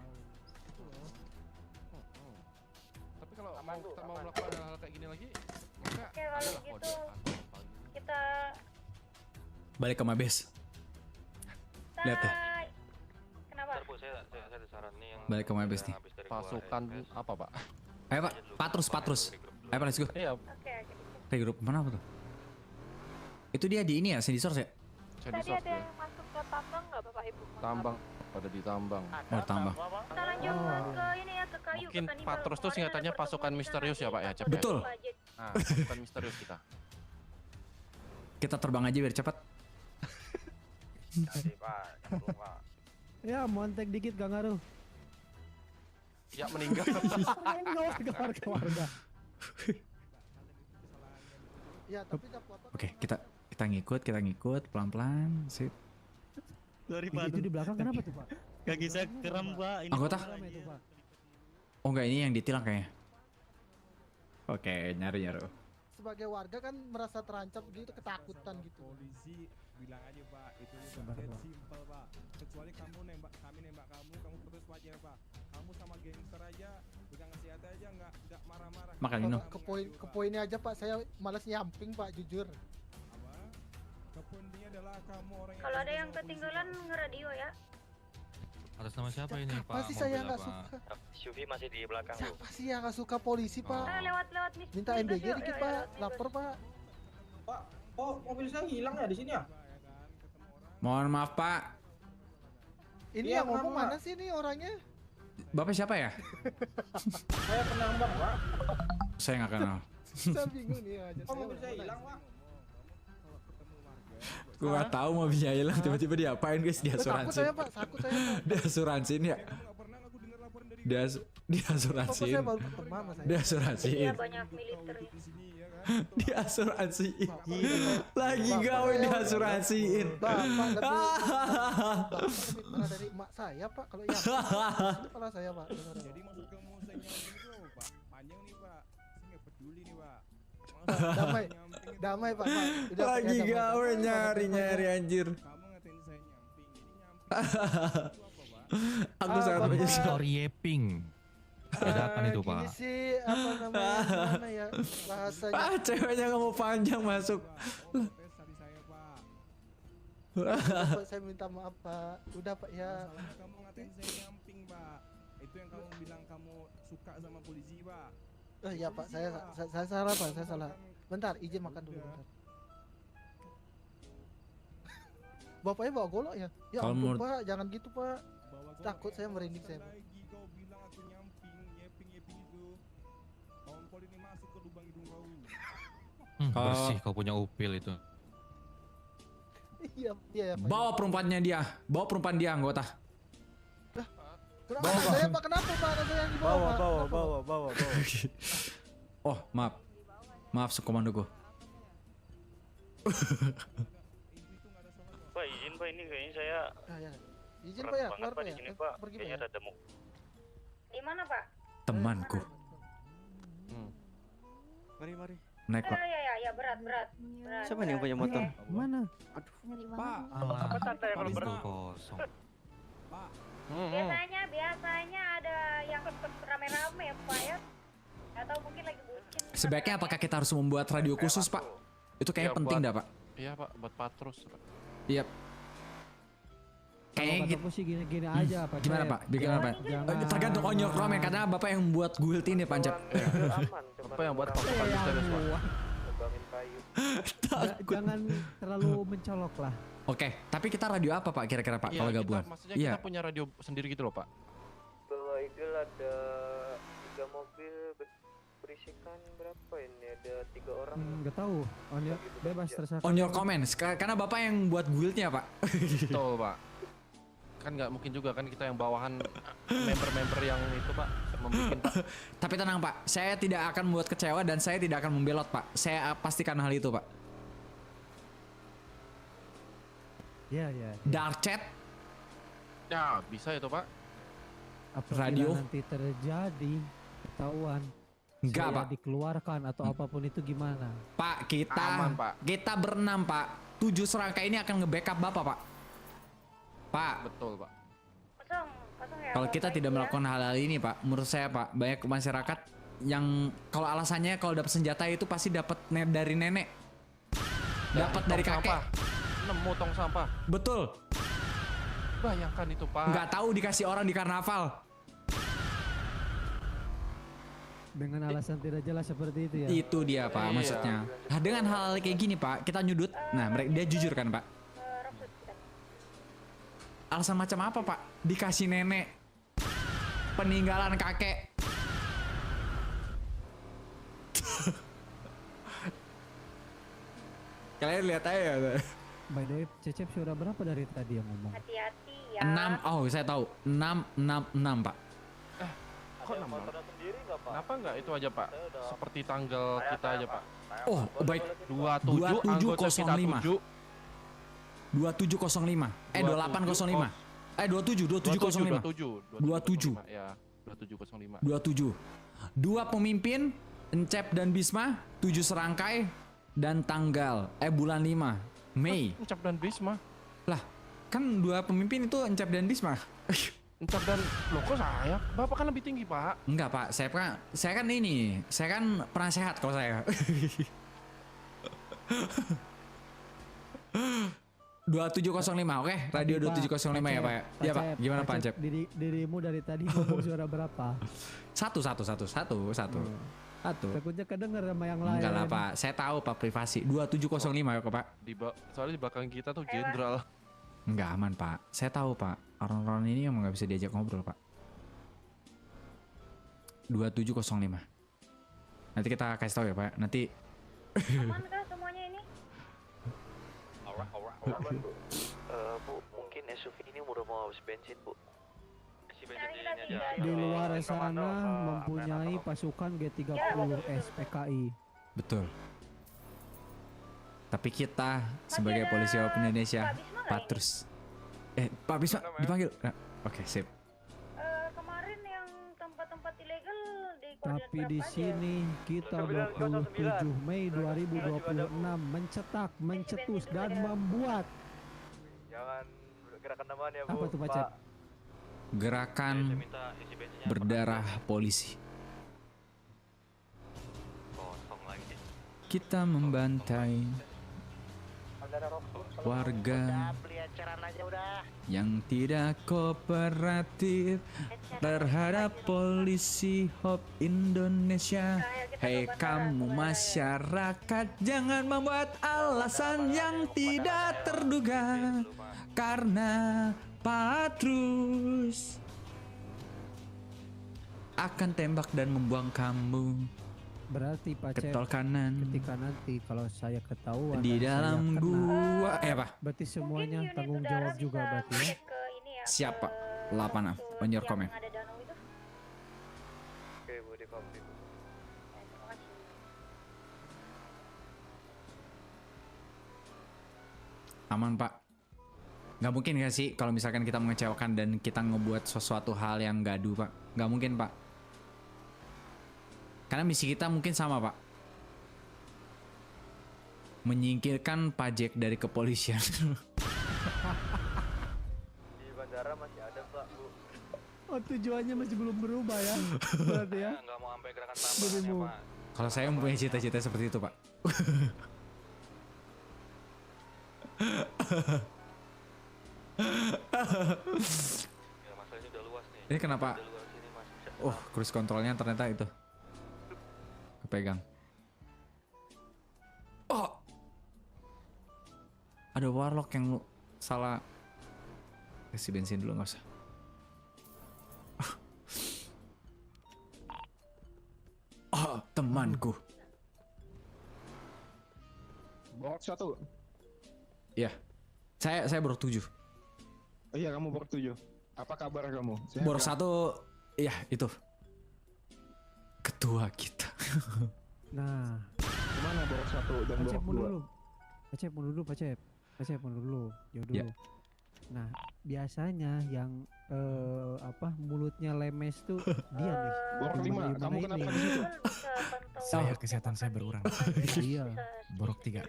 Tapi kalau kita mau melakukan hal kayak gini lagi, maka Oke kalau gitu kita Balik ke Mabes. Lihat ya. Kenapa? Bentar Bu, saya ada saran nih yang Balik ke Mabes nih. habis dari gua, pasukan ya, guys. apa Pak? Ayo Pak, Patrus. Ayo Pak, let's go. Iya, Oke. Regroup mana apa tuh? Itu dia di ini ya, Sandy Source ya? saya di soft ya. masuk ke Tambang nggak Bapak Ibu? Tambang, pada di tambang. Oh, tambah. Kita lanjut ke ini ya ke kayu. Mungkin ke Kanibal. Patrus tuh Kemarin singkatannya ada pasukan pertemuan misterius ya, Pak, ya, kita Cep, ya? Betul. budget. Nah, pasukan misterius kita. Kita terbang aja biar cepat. Jadi Pak, nyambung, Pak. Ya, montek dikit gak ngaruh. Ya meninggal. Warga. Ya, tapi tak apa-apa. Oke, kita ngikut pelan-pelan. Sip. Sorry Itu di belakang kenapa tuh Pak? Kaki saya kram Pak. Ini Anggota? Rame tuh Pak. Oh enggak, ini yang ditilang kayaknya. Oke, nyari. Sebagai warga kan merasa terancam gitu, ketakutan gitu. Polisi bilang aja Pak, itu Sabar, Pak. simpel Pak. Kecuali kamu nembak kamu putus wajar Pak. Kamu sama gangster aja, pegang senjata aja nggak marah-marah. Makan minum. Ke poinnya aja Pak, saya malas nyamping Pak, jujur. Apa? Kepentingnya adalah kamu orang yang Kalau ada yang ketinggalan ngeradio ya. Atas nama siapa ini Apa sih saya nggak suka? SUV masih di belakang. Siapa sih yang nggak suka polisi Pak? Lewat Miss. Minta Miss MBG yuk, dikit yuk, Pak, yuk, lapor Pak. Oh, mobil saya hilang ya di sini ya? Mohon maaf Pak. Ini Iya, yang ngomong kenapa, mana sih nih orangnya? Bapak siapa ya? Saya penambang, Pak. Saya nggak kenal. Saya bingung nih aja. Oh, mobil saya hilang, Pak. Gue nggak tahu mobilnya hilang, tiba-tiba diapain guys? Takut Diasuransi. saya Pak, takut saya Pak. Diasuransiin ya? Bapak Diasuransiin. saya baru ketemu sama saya. Iya Diasuransiin. banyak militer ya. Diasuransiin. Lagi gawe diasuransiin. Bapak lebih dari emak saya Pak, kalau yang kepala saya Pak. Jadi maksud kamu saya nyamping itu apa, Pak? Panjang nih, Pak. Saya nggak peduli nih, Pak. Damai Pak. Udah, Pak, Lagi ya, damai, gawe Pak. nyari anjir. Kamu ngatain saya nyamping. Jadi nyamping itu apa, Pak? Aku sangat Bapak. menyesal. Story Yeping. Bedakan itu Gini Pak. sih, apa namanya, gimana ya bahasanya. Ah, ceweknya nggak mau panjang masuk. Tes tadi saya, Pak. Bapak, saya minta maaf Pak. Udah Pak ya. Masalahnya kamu ngatain saya nyamping, Pak. Itu yang kamu bilang kamu suka sama polisi, Pak. Oh iya Pak, saya salah Pak, saya salah. Bentar, izin makan dulu bentar. Bapaknya bawa golok ya? Ya Kalau ampun menurut- Pak, jangan gitu Pak. Bawa gua Takut pakai saya merinding apa saya, Pak. lagi kau bilang aku nyamping, yeping itu. Kompol ini masuk ke lubang hidung kau. Kalau- Bersih kau punya upil itu. Iya, iya Pak. Bawa perempuannya dia. Bawa perempuan dia anggota. Kenapa saya Pak? Kenapa Pak? Ada saya yang dibawa Pak? Kenapa, Pak? Oh, maaf. Maaf, sekomando gue. Pak izin Pak, ini kayaknya saya Nah, ya. Izin Pak ya, keluar Pak ya. Pergi Pak kayaknya ya. ada mau. Di mana Pak? Temanku. Mari. Naik pak. Ya berat. Siapa nih yang punya motor? Mana? Pak, Alah. santai kalau Itu berdua. kosong. Pak. Biasanya ada yang rame-rame Pak ya. Atau mungkin lagi bucin. Sebaiknya apakah kita harus membuat radio khusus pak? Itu kayaknya Iya, penting buat- dah pak. Iya, Pak, buat patrus, Pak. Iya. Kayaknya Kalau gitu. kataku sih gini aja Pak. Gimana Cep. pak? Gimana pak? Jangan- Tergantung on your comment karena bapak yang buat guild ini pancap. Apa yang buat pasukan Ya misterius, Pak? ampun. Jangan terlalu mencolok lah. Oke, tapi kita radio apa pak kira-kira pak Iya, kalau kita- gabungan? Maksudnya Iya. kita punya radio sendiri gitu loh, Pak. Bawa Eagle ada 3 mobil berisikan berapa ini? Ada 3 orang. Nggak tahu. Bebas terserah. On your comments karena bapak yang buat guildnya pak. Betul, Pak. Kan nggak mungkin juga kan kita yang bawahan member-member yang itu, Pak, membuat Pak. Tapi tenang pak, saya tidak akan membuat kecewa dan saya tidak akan membelot pak. Saya pastikan hal itu pak. Ya. Dark chat, Ya, bisa itu, Pak. Apabila Radio? nanti terjadi ketahuan. Enggak, saya Pak. dikeluarkan atau apapun itu gimana? Pak, kita Aman, Pak. kita berenam pak. 7 serangkai ini akan nge-backup bapak pak. Pak, Betul, Pak. Kosong ya. kalau kita tidak melakukan hal-hal ini pak, menurut saya pak, banyak masyarakat yang kalau alasannya kalau dapat senjata itu pasti dapat dari nenek, dapat dari Tong kakek. sampah. Nemu tong sampah. Betul. Bayangkan itu, Pak. Nggak tahu dikasih orang di karnaval. Dengan alasan tidak jelas seperti itu ya. Itu dia pak, Iya. maksudnya. Nah, dengan hal kayak gini pak, kita nyudut. Nah, mereka dia jujur kan pak. Alasan macam apa pak? Dikasih nenek, peninggalan kakek. Kalian lihat aja. By the way, Cecep sudah berapa dari tadi yang ngomong? Hati-hati ya. 6, oh saya tahu. 6 pak. Kok 6? Kenapa nggak itu aja, Pak? Seperti tanggal kita aja, Pak. Oh baik. 27 anggota kita 2705. 7. 2705. 2805. 2705. 27. Ya, 2705. 27. 2 pemimpin, Encep dan Bisma, 7 serangkai dan tanggal bulan 5 Mei. Encap dan Bisma. Lah, kan 2 pemimpin itu Encep dan Bisma. Encap dan loh kok saya? Bapak kan lebih tinggi, Pak. Enggak, Pak. Saya kan ini, saya kan penasehat kalau saya. 2705, oke? Radio 2705 ya, Pak. Iya, Pak. Gimana, Pak Encep? Dirimu dari tadi ngomong suara berapa? Satu. Takutnya kedenger sama yang lain. Enggak lah, Pak. Saya tahu, Pak, privasi. 2705 ya, Pak. Soalnya di belakang kita tuh jenderal. Enggak aman, Pak. Saya tahu, Pak. Orang-orang ini emang nggak bisa diajak ngobrol, Pak. 2705. Nanti kita kasih tahu ya, Pak. Nanti Aman kah semuanya ini? Bu, mungkin SUV ini udah mau habis bensin, Bu. Di luar sana mempunyai pasukan G30 SPKI. betul. Tapi kita sebagai polisi Indonesia patrus. Pak Bisma dipanggil. Nah, oke, sip. Kemarin yang tempat-tempat ilegal di Tapi di sini kita 27 Mei 2026 mencetak, mencetus dan membuat Jangan gerakan namanya ya, Bu. apa tuh Pak Cep? Gerakan berdarah polisi. Kita membantai warga yang tidak kooperatif terhadap polisi Hop Indonesia. Hei kamu masyarakat, jangan membuat alasan yang tidak terduga, karena patrus akan tembak dan membuang kamu Berarti Pak ke Cep, tol kanan ketika nanti kalau saya ketahuan di dan saya dalam kena, gua. Apa? berarti semuanya unit tanggung udara jawab juga bisa berarti ya. ngecek ke ini ya, Siapa? ke 8 on your yang comment. ada danau itu. Oke, Bu, di copy. Terima kasih. Aman, Pak. Nggak mungkin gak sih kalau misalkan kita mengecewakan dan kita ngebuat sesuatu hal yang gaduh, Pak? Nggak mungkin, Pak. Karena misi kita mungkin sama, Pak. Menyingkirkan pajak dari kepolisian. Di bandara masih ada, Pak, Bu. Oh, tujuannya masih belum berubah ya. Berarti ya. Nggak mau sampai gerakan Dirimu. Kalau saya mempunyai cita-cita seperti itu, Pak. Ya, masalahnya udah luas nih. Ini kenapa? Udah luas ini, Mas. Bisa Oh, cruise controlnya ternyata itu kepegang. Oh, ada warlock yang salah. Kasih bensin dulu, nggak usah. Oh, temanku. Borok 1. Ya, saya borok 7. Oh iya, kamu borok 7. Apa kabar kamu? Sehat Borok nggak? 1, ya itu. Ketua kita. Nah, Kemana borok 1 dan Pak Cep borok mundur 2? dulu. Pak Cep mundur dulu, Pak Cep. Pak Cep mundur dulu. Jauh Ya. dulu. Nah, biasanya yang mulutnya lemes tuh dia nih. Borok 5, Gimana kamu kenapa ini? di situ? Saya kesehatan saya berkurang. Iya. Borok 3.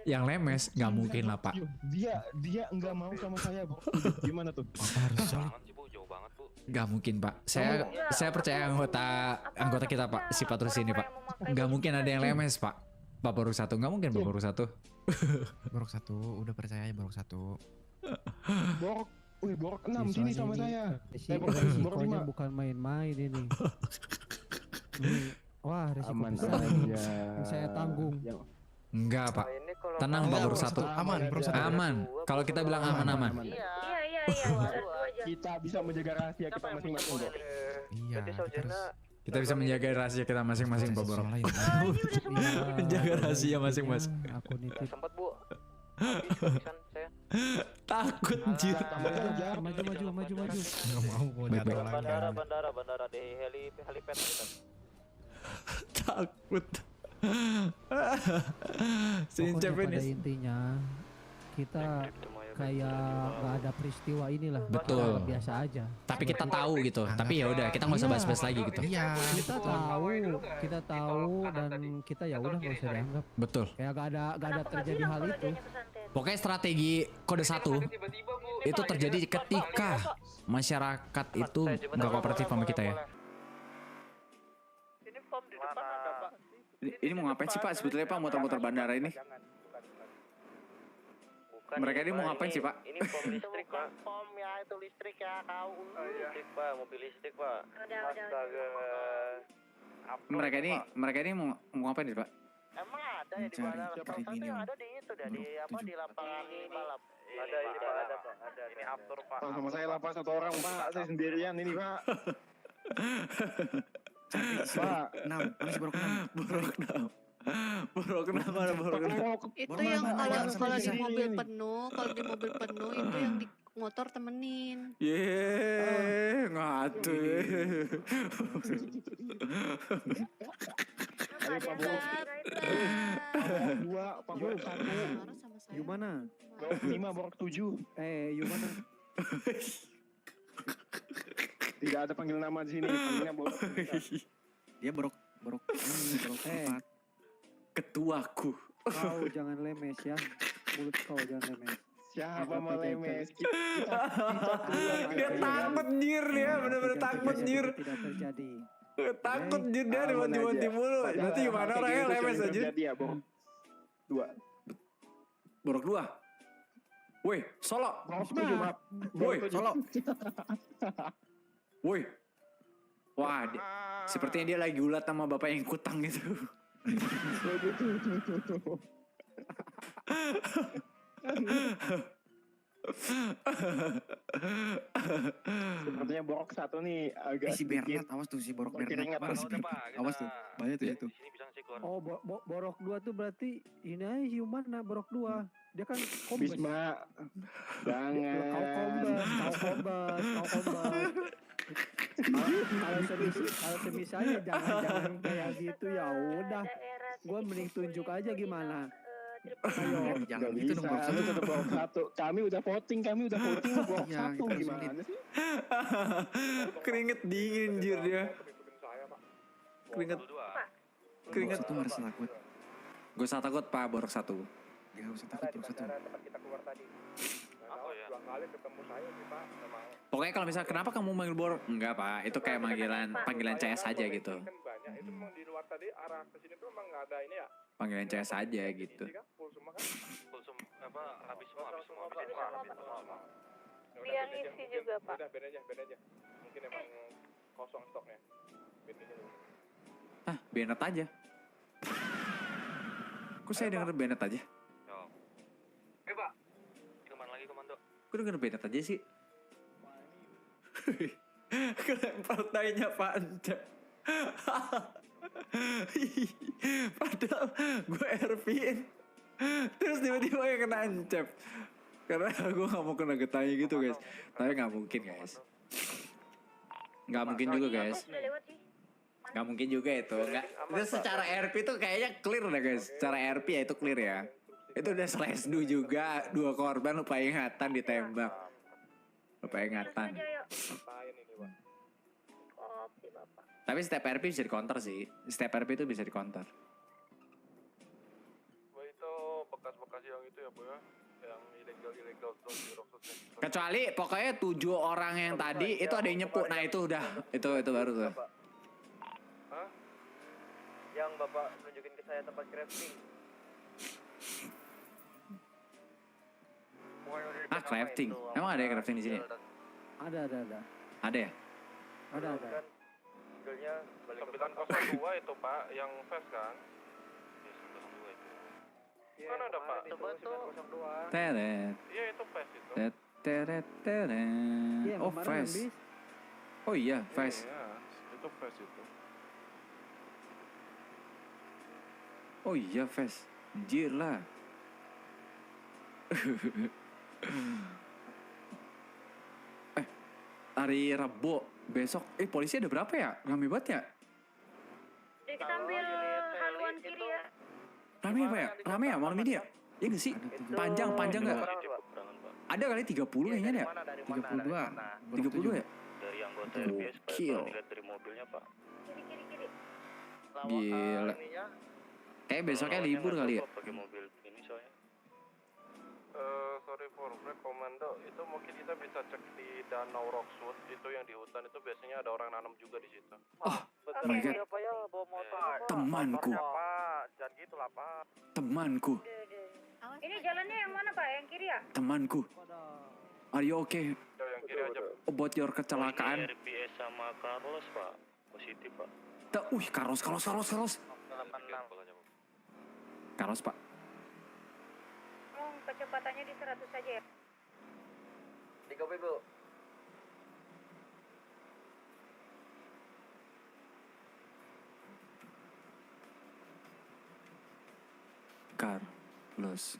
Yang lemes nggak mungkin lah, Pak. Dia enggak mau sama saya, borok 7. Gimana tuh? Apa harus solid? banget sih, Bu. Jauh banget, Bu. Nggak mungkin, Pak. Saya percaya anggota kita, Pak, si patrus ini, Pak. Nggak mungkin ada yang lemes, Pak. Pak Borok 1, nggak mungkin Pak Borok 1. Borok 1, udah percaya aja Borok 1. Borok 6 sini sama saya. Borok Resikonya 5. bukan main-main ini. Ini, wah, resiko Aman besar aja. ini. Yang saya tanggung. Enggak, Pak. Ini kalau Tenang, Pak Borok 1. Aman, Borok 1. Aman. Kalau kita bilang aman-aman. Iya, satu aja. Kita bisa menjaga rahasia kita masing-masing, Bro. Iya, Jadi kita Saujana harus Kita bisa menjaga rahasia kita masing-masing, Pak Borok. lain. Menjaga rahasia masing-masing. Aku nitip. nggak sempat, Bu. Habis kehabisan saya. Takut, anjir. Maju. Nggak mau Baik, jatuh baik. lagi. Bandara di helipad kita. Takut. Si Pokoknya Incep pada ini. intinya kita Itu mau kayak nggak ada peristiwa inilah. Betul. Biasa aja. Tapi kita tahu gitu. Tapi ya udah, kita nggak usah bahas-bahas lagi gitu. Iya. Kita tahu dan kita ya udah nggak usah dianggap. Betul. Kayak gak ada terjadi hal itu. Pokoknya strategi kode 1 itu terjadi ketika masyarakat itu nggak kooperatif sama kita ya. Ini form di depan ada, Pak. Ini mau ngapain sih Pak sebetulnya Pak muter-muter bandara ini? Mereka ini mau ngapain sih Pak? Ini form listrik, Pak. Form ya, itu listrik ya, kau. Listrik, Pak, mobil listrik, Pak. Astaga. Mereka ini mau ngapain sih Pak? Emang ada ya di bandara? Tapi ada di itu dah, di apa, di lapangan balap. Ada ini, Pak, ada, Pak. Ada. Ini after, Pak. Sama saya lah Pak, 1 orang Pak, saya sendirian ini Pak. Pak, 6. Mana si Borok 6? Borok mana Borok? Itu yang kalau di mobil penuh itu yang di motor temenin. Ngatu. Ayo Pak Borok 2, Pak Borok 1, Marah sama saya. Gimana? Borok 5, Borok 7. Gimana? Tidak ada panggil nama di sini, panggilnya Borok. Dia Borok 4. Ketuaku. Kau jangan lemes ya. Mulut kau jangan lemes. Siapa mau lemes? Dia takut jir dia, bener-bener takut jir. Tidak terjadi. Takut jir dia diwanti-wanti mulu. Nanti gimana orangnya lemes aja. Dia Borok 2. Borok 2. Woi, Solo. Borok 7, maaf. Woi, Solo. Woi. Wah, sepertinya dia lagi ulat sama bapak yang kutang gitu. Sepertinya Borok 1 nih agak Si Bernard, awas tuh si Borok Bernard. Mana si Bernard? Awas tuh. Banyak tuh itu. Oh, Borok 2 tuh berarti ini aja human Borok 2. Dia kan kombes. Bisma. Jangan. Kau kombes. Kalau semisalnya jangan kayak gitu ya udah. Gue mending tunjuk aja gimana. Ayo. Jangan Gak gitu dong bisa, Borok lu tetap Borok 1. Kami udah voting Borok Ya, 1 kita gimana sih? Keringet dingin jir dia. Keringet. Borok 1 harus takut. Gue usah takut Pak Borok 1. Gak usah takut Borok 1. Pokoknya kalau misalnya kenapa kamu manggil Borok? Enggak Pak, itu kayak panggilan CS aja gitu. Kan banyak, itu memang di luar tadi arah ke sini tuh memang nggak ada ini ya. Panggilan CS aja gitu. Full semua kan? Apa, habis semua. Dia ngisi juga, Pak. Udah, ben aja. Mungkin emang kosong stoknya. Ben aja dulu. Bennett aja. Kok saya denger Bennett aja? Pak. Kemana lagi, Komando? Kok denger Bennett aja sih? Kelempar tainya Pak Anja. Padahal gue RP-in. Terus tiba-tiba yang kena ancap. Karena gue gak mau kena getahnya gitu guys. Tapi gak mungkin guys. Gak mungkin juga guys. Gak mungkin juga itu. Itu secara RP tuh kayaknya clear dah guys. Secara RP ya itu clear ya. Itu udah /2 juga. 2 korban lupa ingatan ditembak. Lupa ingatan. Tapi setiap RP bisa di counter sih. Setiap RP itu bisa di counter. Itu bekas-bekas yang itu ya Bu ya. Yang ilegal tuh di Roxas. Kecuali pokoknya 7 orang yang tadi itu ada yang nyepuk. Nah itu udah. Itu baru tuh. Hah? Yang Bapak nunjukin ke saya tempat crafting. Crafting. Emang ada ya crafting di sini? Ada. Ada ya? Ada. Mobilnya balik ke 902 itu Pak, yang fast kan? Mana ada Pak? Coba tuh 902. Teret. Iya itu fast itu. Teret. Iya, Oh kemarin fast. habis. Oh iya fast. Iya, itu fast itu. Oh iya fast. Anjir lah. Hari Rabu besok. Polisi ada berapa ya? Rame banget ya? Udah kita ambil haluan kiri ya. Rame apa ya? Rame ya malam ini ya? Iya gak sih? Panjang gak? Ada kali 30 kayaknya ada. 32 ya? Dari anggota Gokil. RPS Pak, lihat dari mobilnya Pak. Kiri. Gila. Kayak besoknya Lawannya libur nggak kali tahu, ya. Pak, pakai mobil ini soalnya. Sorry for break, Komando. Itu mungkin kita bisa cek di Danau Rockwood. Itu yang di hutan itu biasanya ada orang nanam juga di situ. Oh Oke. my god. Siapa ya bawa motor? Temanku. Pak, jangan gitu lah, Pak. Temanku. Ini jalannya yang mana Pak? Yang kiri ya? Temanku. Are you okay Yang kiri aja. about your kecelakaan? Ini RPS sama Carlos Pak. Positif Pak. Carlos. Carlos, Pak. Tolong kecepatannya di 100 saja ya. 3 Bu. Carlos.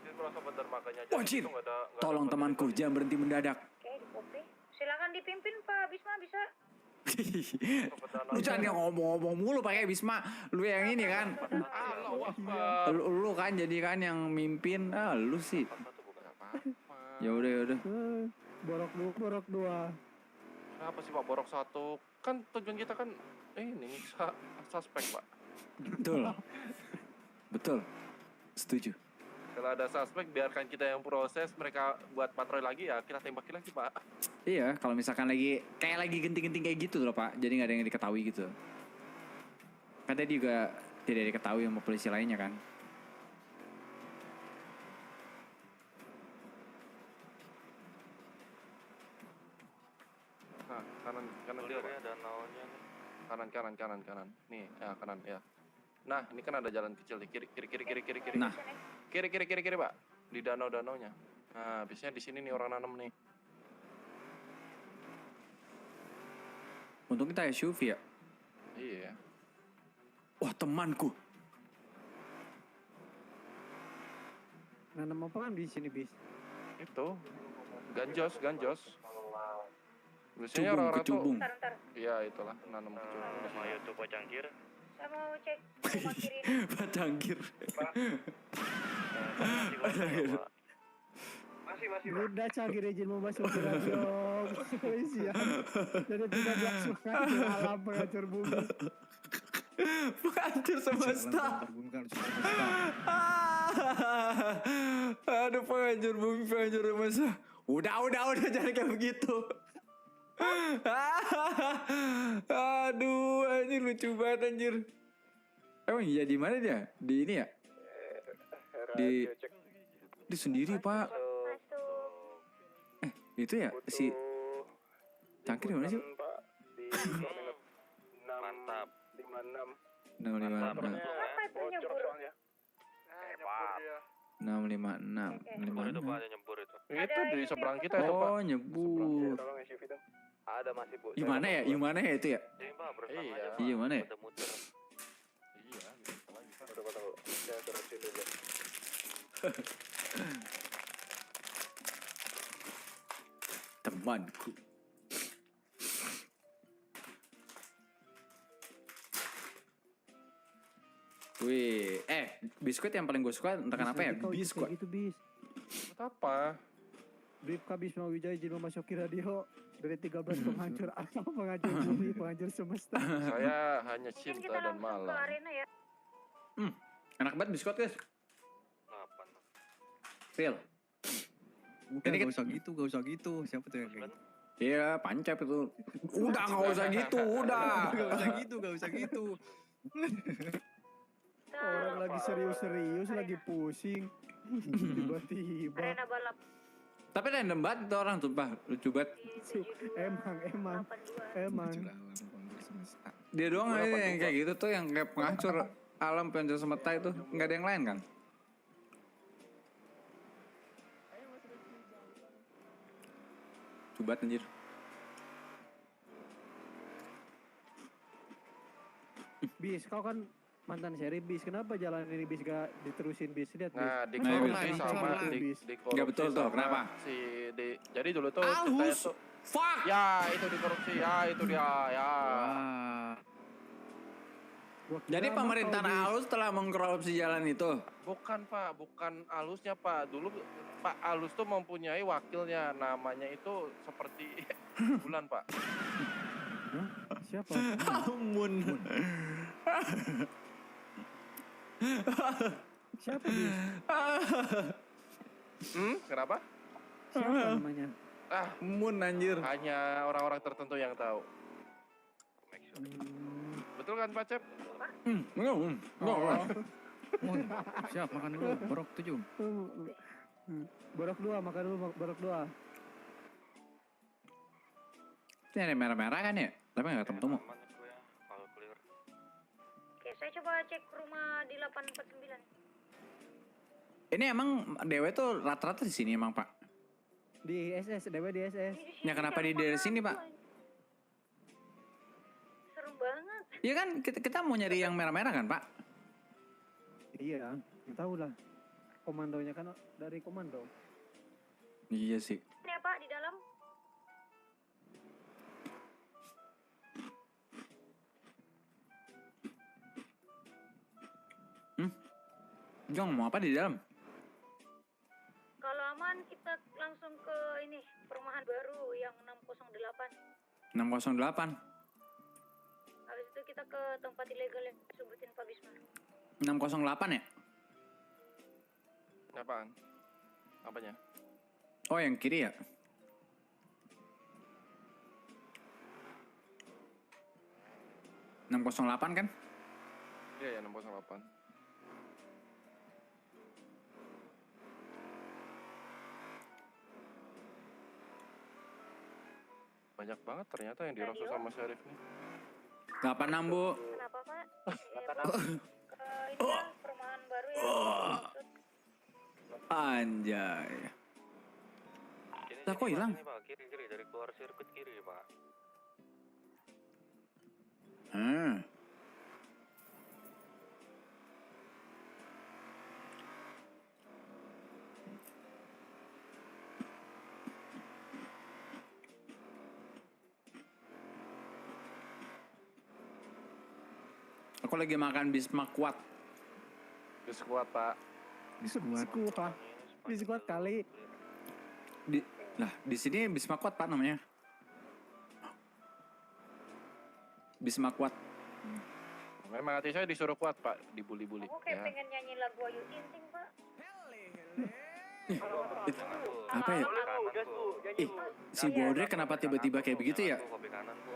Ini merasa bener makanya aja. Anjir. Itu nggak ada- nggak ada Tolong perlu temanku, itu. jangan berhenti mendadak. Oke, di copy. Silakan dipimpin Pak Bisma bisa. Lu jangan yang ngomong-ngomong mulu pakai Bisma. Lu yang ini kan. Allahu Akbar. Lu kan jadi kan yang mimpin. Lu sih. Ya udah. Borok dua. Kenapa sih Pak borok 1? Kan tujuan kita kan ini suspek Pak. Betul. Setuju. Kalau ada suspek biarkan kita yang proses, mereka buat patroli lagi ya kita tembakin lagi Pak. Iya, kalau misalkan lagi genting-genting kayak gitu loh Pak. Jadi nggak ada yang diketahui gitu. Kan tadi juga tidak diketahui sama polisi lainnya kan. Nah, kanan dia Pak. Danaunya nih. Kanan. Nih, ya kanan ya. Nah, ini kan ada jalan kecil di kiri. Nah. Kiri Pak. Di danau-danaunya. Nah, biasanya di sini nih orang nanam nih. Untung kita SUV ya. Iya. Wah, temanku. Nanam apa kan di sini bis? Itu. Ganjos. Biasanya Cubung, orang-orang tuh. kecubung. Bentar. Iya, itulah nanam kecubung. Sama YouTube Pak Cangkir. Saya mau cek rumah kiri ini. Pak Cangkir. Masih Udah Cangkir izin mau masuk ke radio. Siap. Dari 13 penghancur alam, penghancur bumi. Penghancur semesta. Aduh, penghancur bumi, penghancur semesta. Udah jangan kayak begitu. Aduh, anjir lucu banget anjir. Emang iya di mana dia? Di ini ya? Di sendiri Pak. Itu ya si Cangkir mana sih? Mantap. 656. Apa itu nyebur? 656. Nyebur itu Pak, ada nyebur itu. Itu di seberang kita itu Pak. Oh, nyebur. Ada masih Bu. Gimana ya itu ya? Ini Pak, bersama Iya. aja Pak. Iya, mana ya? Muter-muter. Iya, gitu lagi. Temanku. Wih, biskuit yang paling gue suka entah kenapa ya, biskuit. Gitu bis. Apa? Brip Kabis mau Wijaya izin memasuki radio dari 13 penghancur alam, penghancur bumi, penghancur semesta. Saya hanya Mungkin cinta kita dan langsung ke malam. arena ya. Enak banget biskuit guys. Apa? Real. Bukan, Ini gak usah gitu. Siapa tuh yang kayak gitu? Iya, pancap itu. Udah gak usah gitu, udah. Gak usah gitu. Orang lagi serius-serius, lagi pusing. Tiba-tiba. Arena balap. Tapi random banget itu orang tuh, Pak. Lucu banget. Emang. Dia doang aja yang kayak gitu tuh, yang kayak penghancur alam, penghancur semesta itu. Nggak ada yang lain kan? Coba anjir. Bis, kau kan mantan seri bis. Kenapa jalan ini bis gak diterusin bis? Lihat bis. Nah, Nah, dikorupsi bis. sama Bis. dikorupsi Nggak betul tuh, sama kenapa? Jadi dulu tuh Alus. tuh Fuck. ya itu dikorupsi, ya itu dia, ya. Jadi pemerintahan Alus telah mengkorupsi jalan itu. Bukan Pak, bukan Alusnya Pak. Dulu Pak Alus tuh mempunyai wakilnya, namanya itu seperti bulan Pak. Siapa? Amun. Siapa dia? Kenapa? Siapa namanya? Mun anjir. Hanya orang-orang tertentu yang tahu. Betul kan Pak Cep? Siap, makan dulu. Borok 7. Borok 2, makan dulu borok 2. Ini ada merah-merah kan ya? Tapi nggak ketemu. Oke, saya coba cek rumah di 849. Ini emang Dewe tuh rata-rata di sini emang Pak? Di SS, Dewa di SS. Ya kenapa di daerah sini Pak? Seru banget. Iya kan kita mau nyari yang merah-merah kan Pak? Iya, tahu lah. Komandonya kan dari komando. Iya sih. Ini ya Pak, di dalam. Jong mau apa di dalam? Kalau aman kita langsung ke ini, perumahan baru yang 608. 608. Habis itu kita ke tempat ilegal yang disebutin Pak Bisma. 608 ya? Apaan? Apanya? Oh yang kiri ya? .608 kan? Iya ya 608. Banyak banget ternyata yang dirosot sama Syarif nih. 86 Bu. Kenapa Pak? Ke ini ya, perumahan baru ya. Anjay. Lah kok hilang? Kiri dari keluar sirkuit kiri Pak. Aku lagi makan bismak kuat. Biskuat Pak. Biskuat kali. Di sini bismak kuat Pak namanya. Bismak kuat. Memang hati saya disuruh kuat Pak, dibully-bully. Aku kayak pengen nyanyi lagu Ayu Ting Ting Pak. Apa ya? Si Bodre kenapa tiba-tiba kayak begitu ya?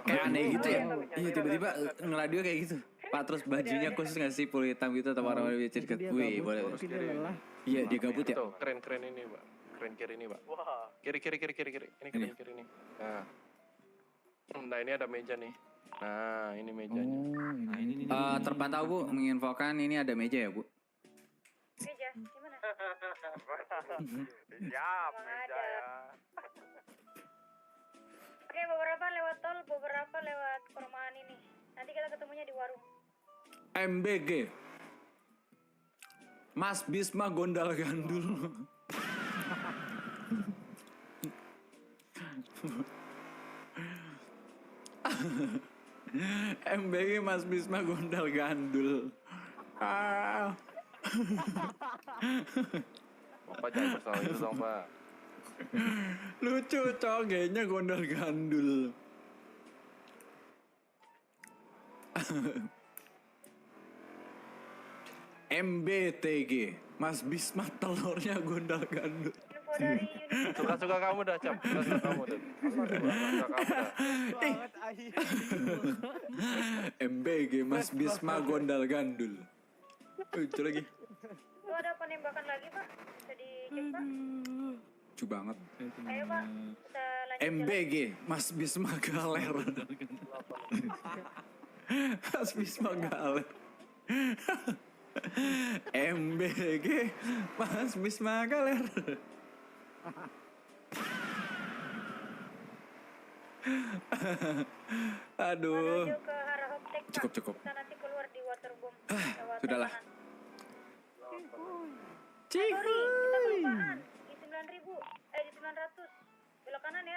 Kayak aneh gitu ya? Iya tiba-tiba ngeladio kayak gitu. Pak terus bajunya khusus nggak sih full hitam gitu atau warna-warna bicar deket? Wih boleh. Iya dia gabut ya? Tuh, keren ini Pak. Keren kiri ini Pak. Kiri. Ini kiri ini. Nah ini ada meja nih. Nah ini mejanya. Terpantau Bu menginfokan ini ada meja ya Bu? Meja, gimana? Siap, meja ya. Oke, beberapa lewat tol, beberapa lewat perumahan ini. Nanti kita ketemunya di warung. MBG Mas Bisma Gondal Gandul. MBG Mas Bisma Gondal Gandul. Bapak jangan kesal itu dong Pak. Lucu cogenya Gondal Gandul. MBTG Mas Bisma telurnya Gondal Gandul. Info dari unit. Suka-suka kamu dah Cap. Suka kamu dah. MBG Mas Bisma Gondal Gandul. Lucu lagi. Itu ada penembakan lagi Pak. Bisa dicek Pak. Lucu banget. Ayo Pak, kita lanjut MBG Mas Bisma Galer. Mas Bisma Galer. MBG Mas Bisma Galer. Aduh. Menuju ke arah Hoptek Pak. Cukup. Kita nanti keluar di waterboom. Sudahlah. Sorry, kita kelupaan. Di 9.000. Di 900. Belok kanan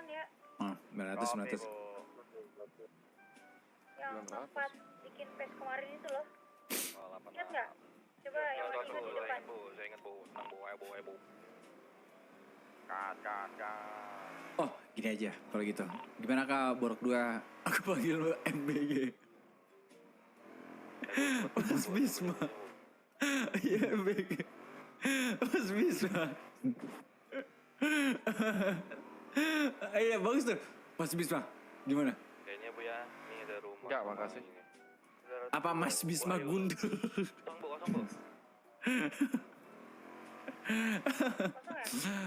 ya. Oh, 900. Yang tempat bikin pes kemarin itu loh. Ingat nggak? Coba yang masih di depan. Saya ingat bu, tenang bu. Oh, gini aja kalau gitu. Gimana Kak Borok 2? Aku panggil lu MBG. Mas Bisma. Iya MBG. Mas Bisma. Iya bagus tuh. Mas Bisma, gimana? Kayaknya bu ya, ini ada rumah. Enggak, makasih. Apa Mas Bisma gundul? Kosong bu.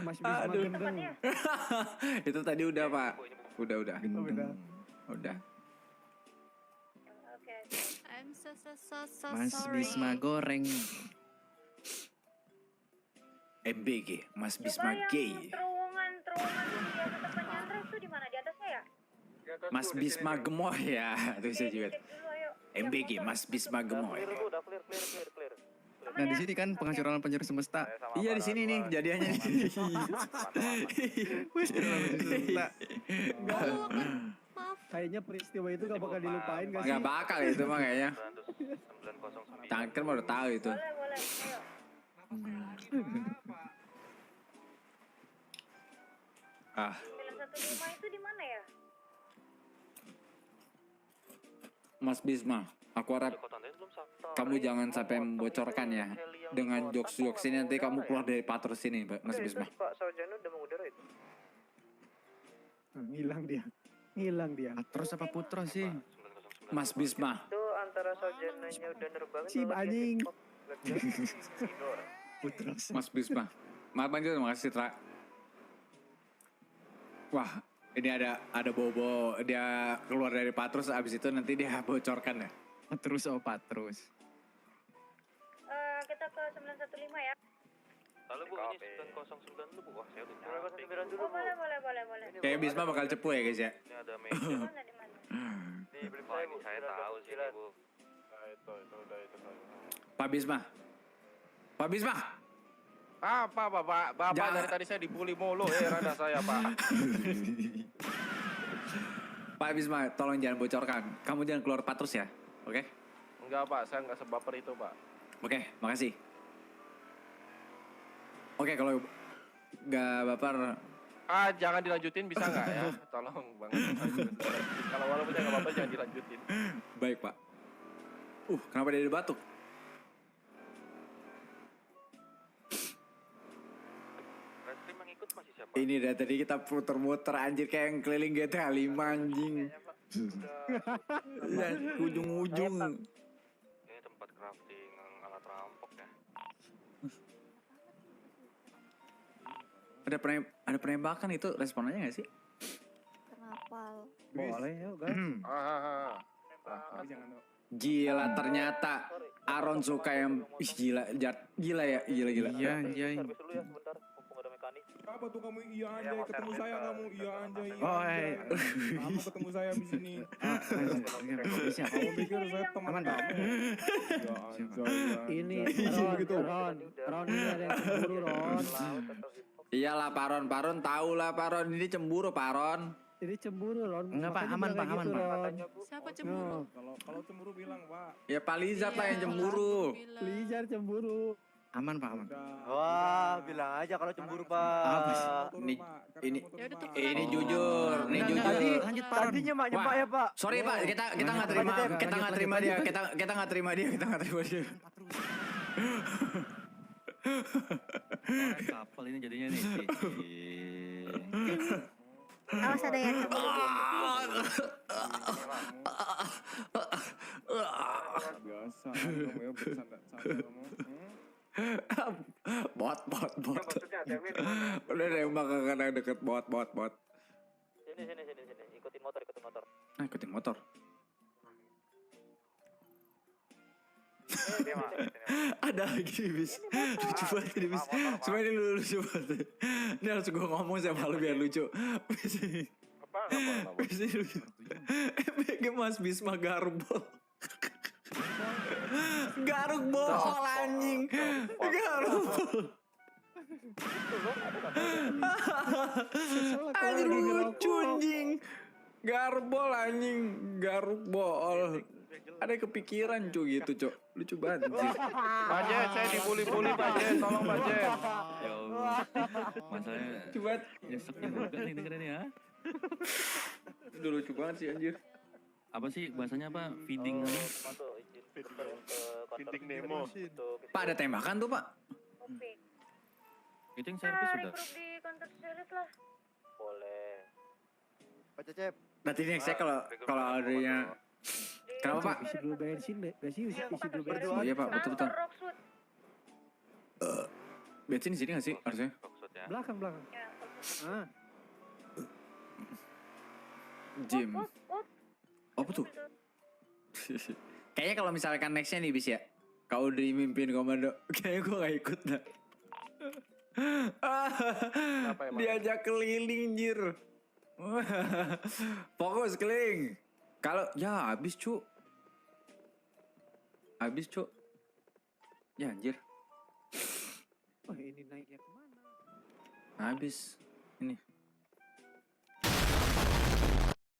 Mas Bisma Aduh. gendeng. Itu tadi udah Pak. Udah. Gendeng. Udah. Oke. I'm so Mas sorry. Bisma goreng. MBG, Mas Bisma Coba gay. yang terowongan yang biasa tempatnya Andres tuh di mana? Di atasnya ya? Mas Bisma gemoy ya. Itu saya juga. Cek dulu ayo. MBG, Mas Bisma gemoy. Udah clear. Nah di sini kan pengacuran penjuru semesta. Iya di sini nih kejadiannya. Maaf. Kayaknya peristiwa itu gak bakal dilupain gak sih? Gak bakal itu mah kayaknya. Tangker mah udah tahu itu. Boleh. Ayo. Ah, 915 itu di mana ya? Mas Bisma, aku harap kamu jangan sampai membocorkan ya. Dengan jokes-jokes ini nanti kamu keluar dari patrus ini, Mas Bisma. Pak Sarjana udah mengudara itu. Hilang dia. Patrus apa putra sih? Mas Bisma. Itu antara sarjananya udah nerbang. Si anjing. Mas Bisma. Maaf banget, terima kasih Tra. Wah, ini ada bobo dia keluar dari patrus, abis itu nanti dia bocorkan ya. Patrus. Kita ke 915 ya. Lalu bu, ini 909 dulu bu. Wah, saya udah nyampe. 909 dulu Oh, bu. boleh. Kayak Bisma bakal cepu ya guys ya. Ini ada meja. Di mana? Nih, beli saya bu. Saya tahu sih ini bu. Nah, itu. Pak Bisma. Apa Bapak? Bapak dari tadi saya dibully mulu, rada saya, Pak. Pak Bisma, tolong jangan bocorkan. Kamu jangan keluar patrus ya, oke? Enggak, Pak, saya enggak sebaper itu, Pak. Oke, makasih. Oke, kalau nggak baper, Jangan dilanjutin bisa nggak ya? Tolong banget. Kalau walaupun saya nggak apa-apa jangan dilanjutin. baik Pak. Kenapa dia ada batuk? Restri mengikut masih siapa? Ini dari tadi kita muter-muter anjir kayak yang keliling GTA 5 anjing. Ya, ujung-ujung. Ini tempat crafting alat rampok ya. Ada penembakan itu responnya nggak sih? Kenapa? Boleh yuk guys. Gila ternyata Aaron suka yang gila ya. Iya anjay. Servis dulu ya sebentar, mumpung ada mekanik. Apa tuh kamu iya anjay ketemu saya kamu iya anjay. Oh, Kamu ketemu saya di sini. Siapa? Kamu pikir saya teman kamu? Ya anjay. Ini Gitu. Ron ini ada yang cemburu Ron. Iyalah Paron tahu lah Paron ini cemburu Paron. Ini cemburu Ron. Enggak, Pak, aman, Pak, aman, Pak. Siapa cemburu? Kalau cemburu bilang, Pak. Ya Pak Lizard lah yang Iya, cemburu. aku bilang. Lijar cemburu. Aman Pak, aman. Wah, bilang aja kalau cemburu Ya udah tuh. Ini jujur, ini jujur. Lanjut Paron. Tadinya mak Wah, ya pak. Sorry Pak, kita nggak terima, kita nggak terima dia, kita nggak terima dia. Kapal ini jadinya nih. Awas ada yang biasa kamu ya bercanda-canda kamu. Bot. Udah nembak kakak deket bot. Sini. Ikutin motor. Ikutin motor. Ada lagi bis. Lucu banget ini bis. Cuma ini lucu banget. Ini harus gue ngomong sama lu biar lucu. Bis ini. Bis ini lucu. BG Mas Bisma Garbol. Garuk bohol anjing. Garuk. Anjing lucu anjing. Garbol anjing, garbol. Ada kepikiran cuy gitu, Cok. Lucu banget sih. Pak Jen, saya dibully-bully Pak Jen, tolong Pak Jen. Ya Allah. Masalahnya Coba nyesek juga nih dengerin ya. udah lucu banget sih anjir. Apa sih bahasanya apa? Feeding apa? Feeding Nemo. Pak ada tembakan tuh, Pak. Kopi. Itu yang servis sudah. Grup di counter sulit lah. Boleh. Pak Cecep. Nanti next saya kalau adanya. Kenapa, Pak? Isi dulu bensin deh. Isi dulu bensin. Oh iya, Pak, betul-betul. Kantor Rockwood. Bensin di sini nggak sih harusnya? Belakang. Ya, Ah, Jim. Wop. Apa tuh? Kayaknya kalau misalkan nextnya nih bis ya, kau udah mimpin komando, kayaknya gue gak ikut dah. Kenapa emang? Diajak keliling jir. Fokus keliling. Kalau ya habis cu. Ya anjir. oh ini naiknya kemana? Habis. Ini.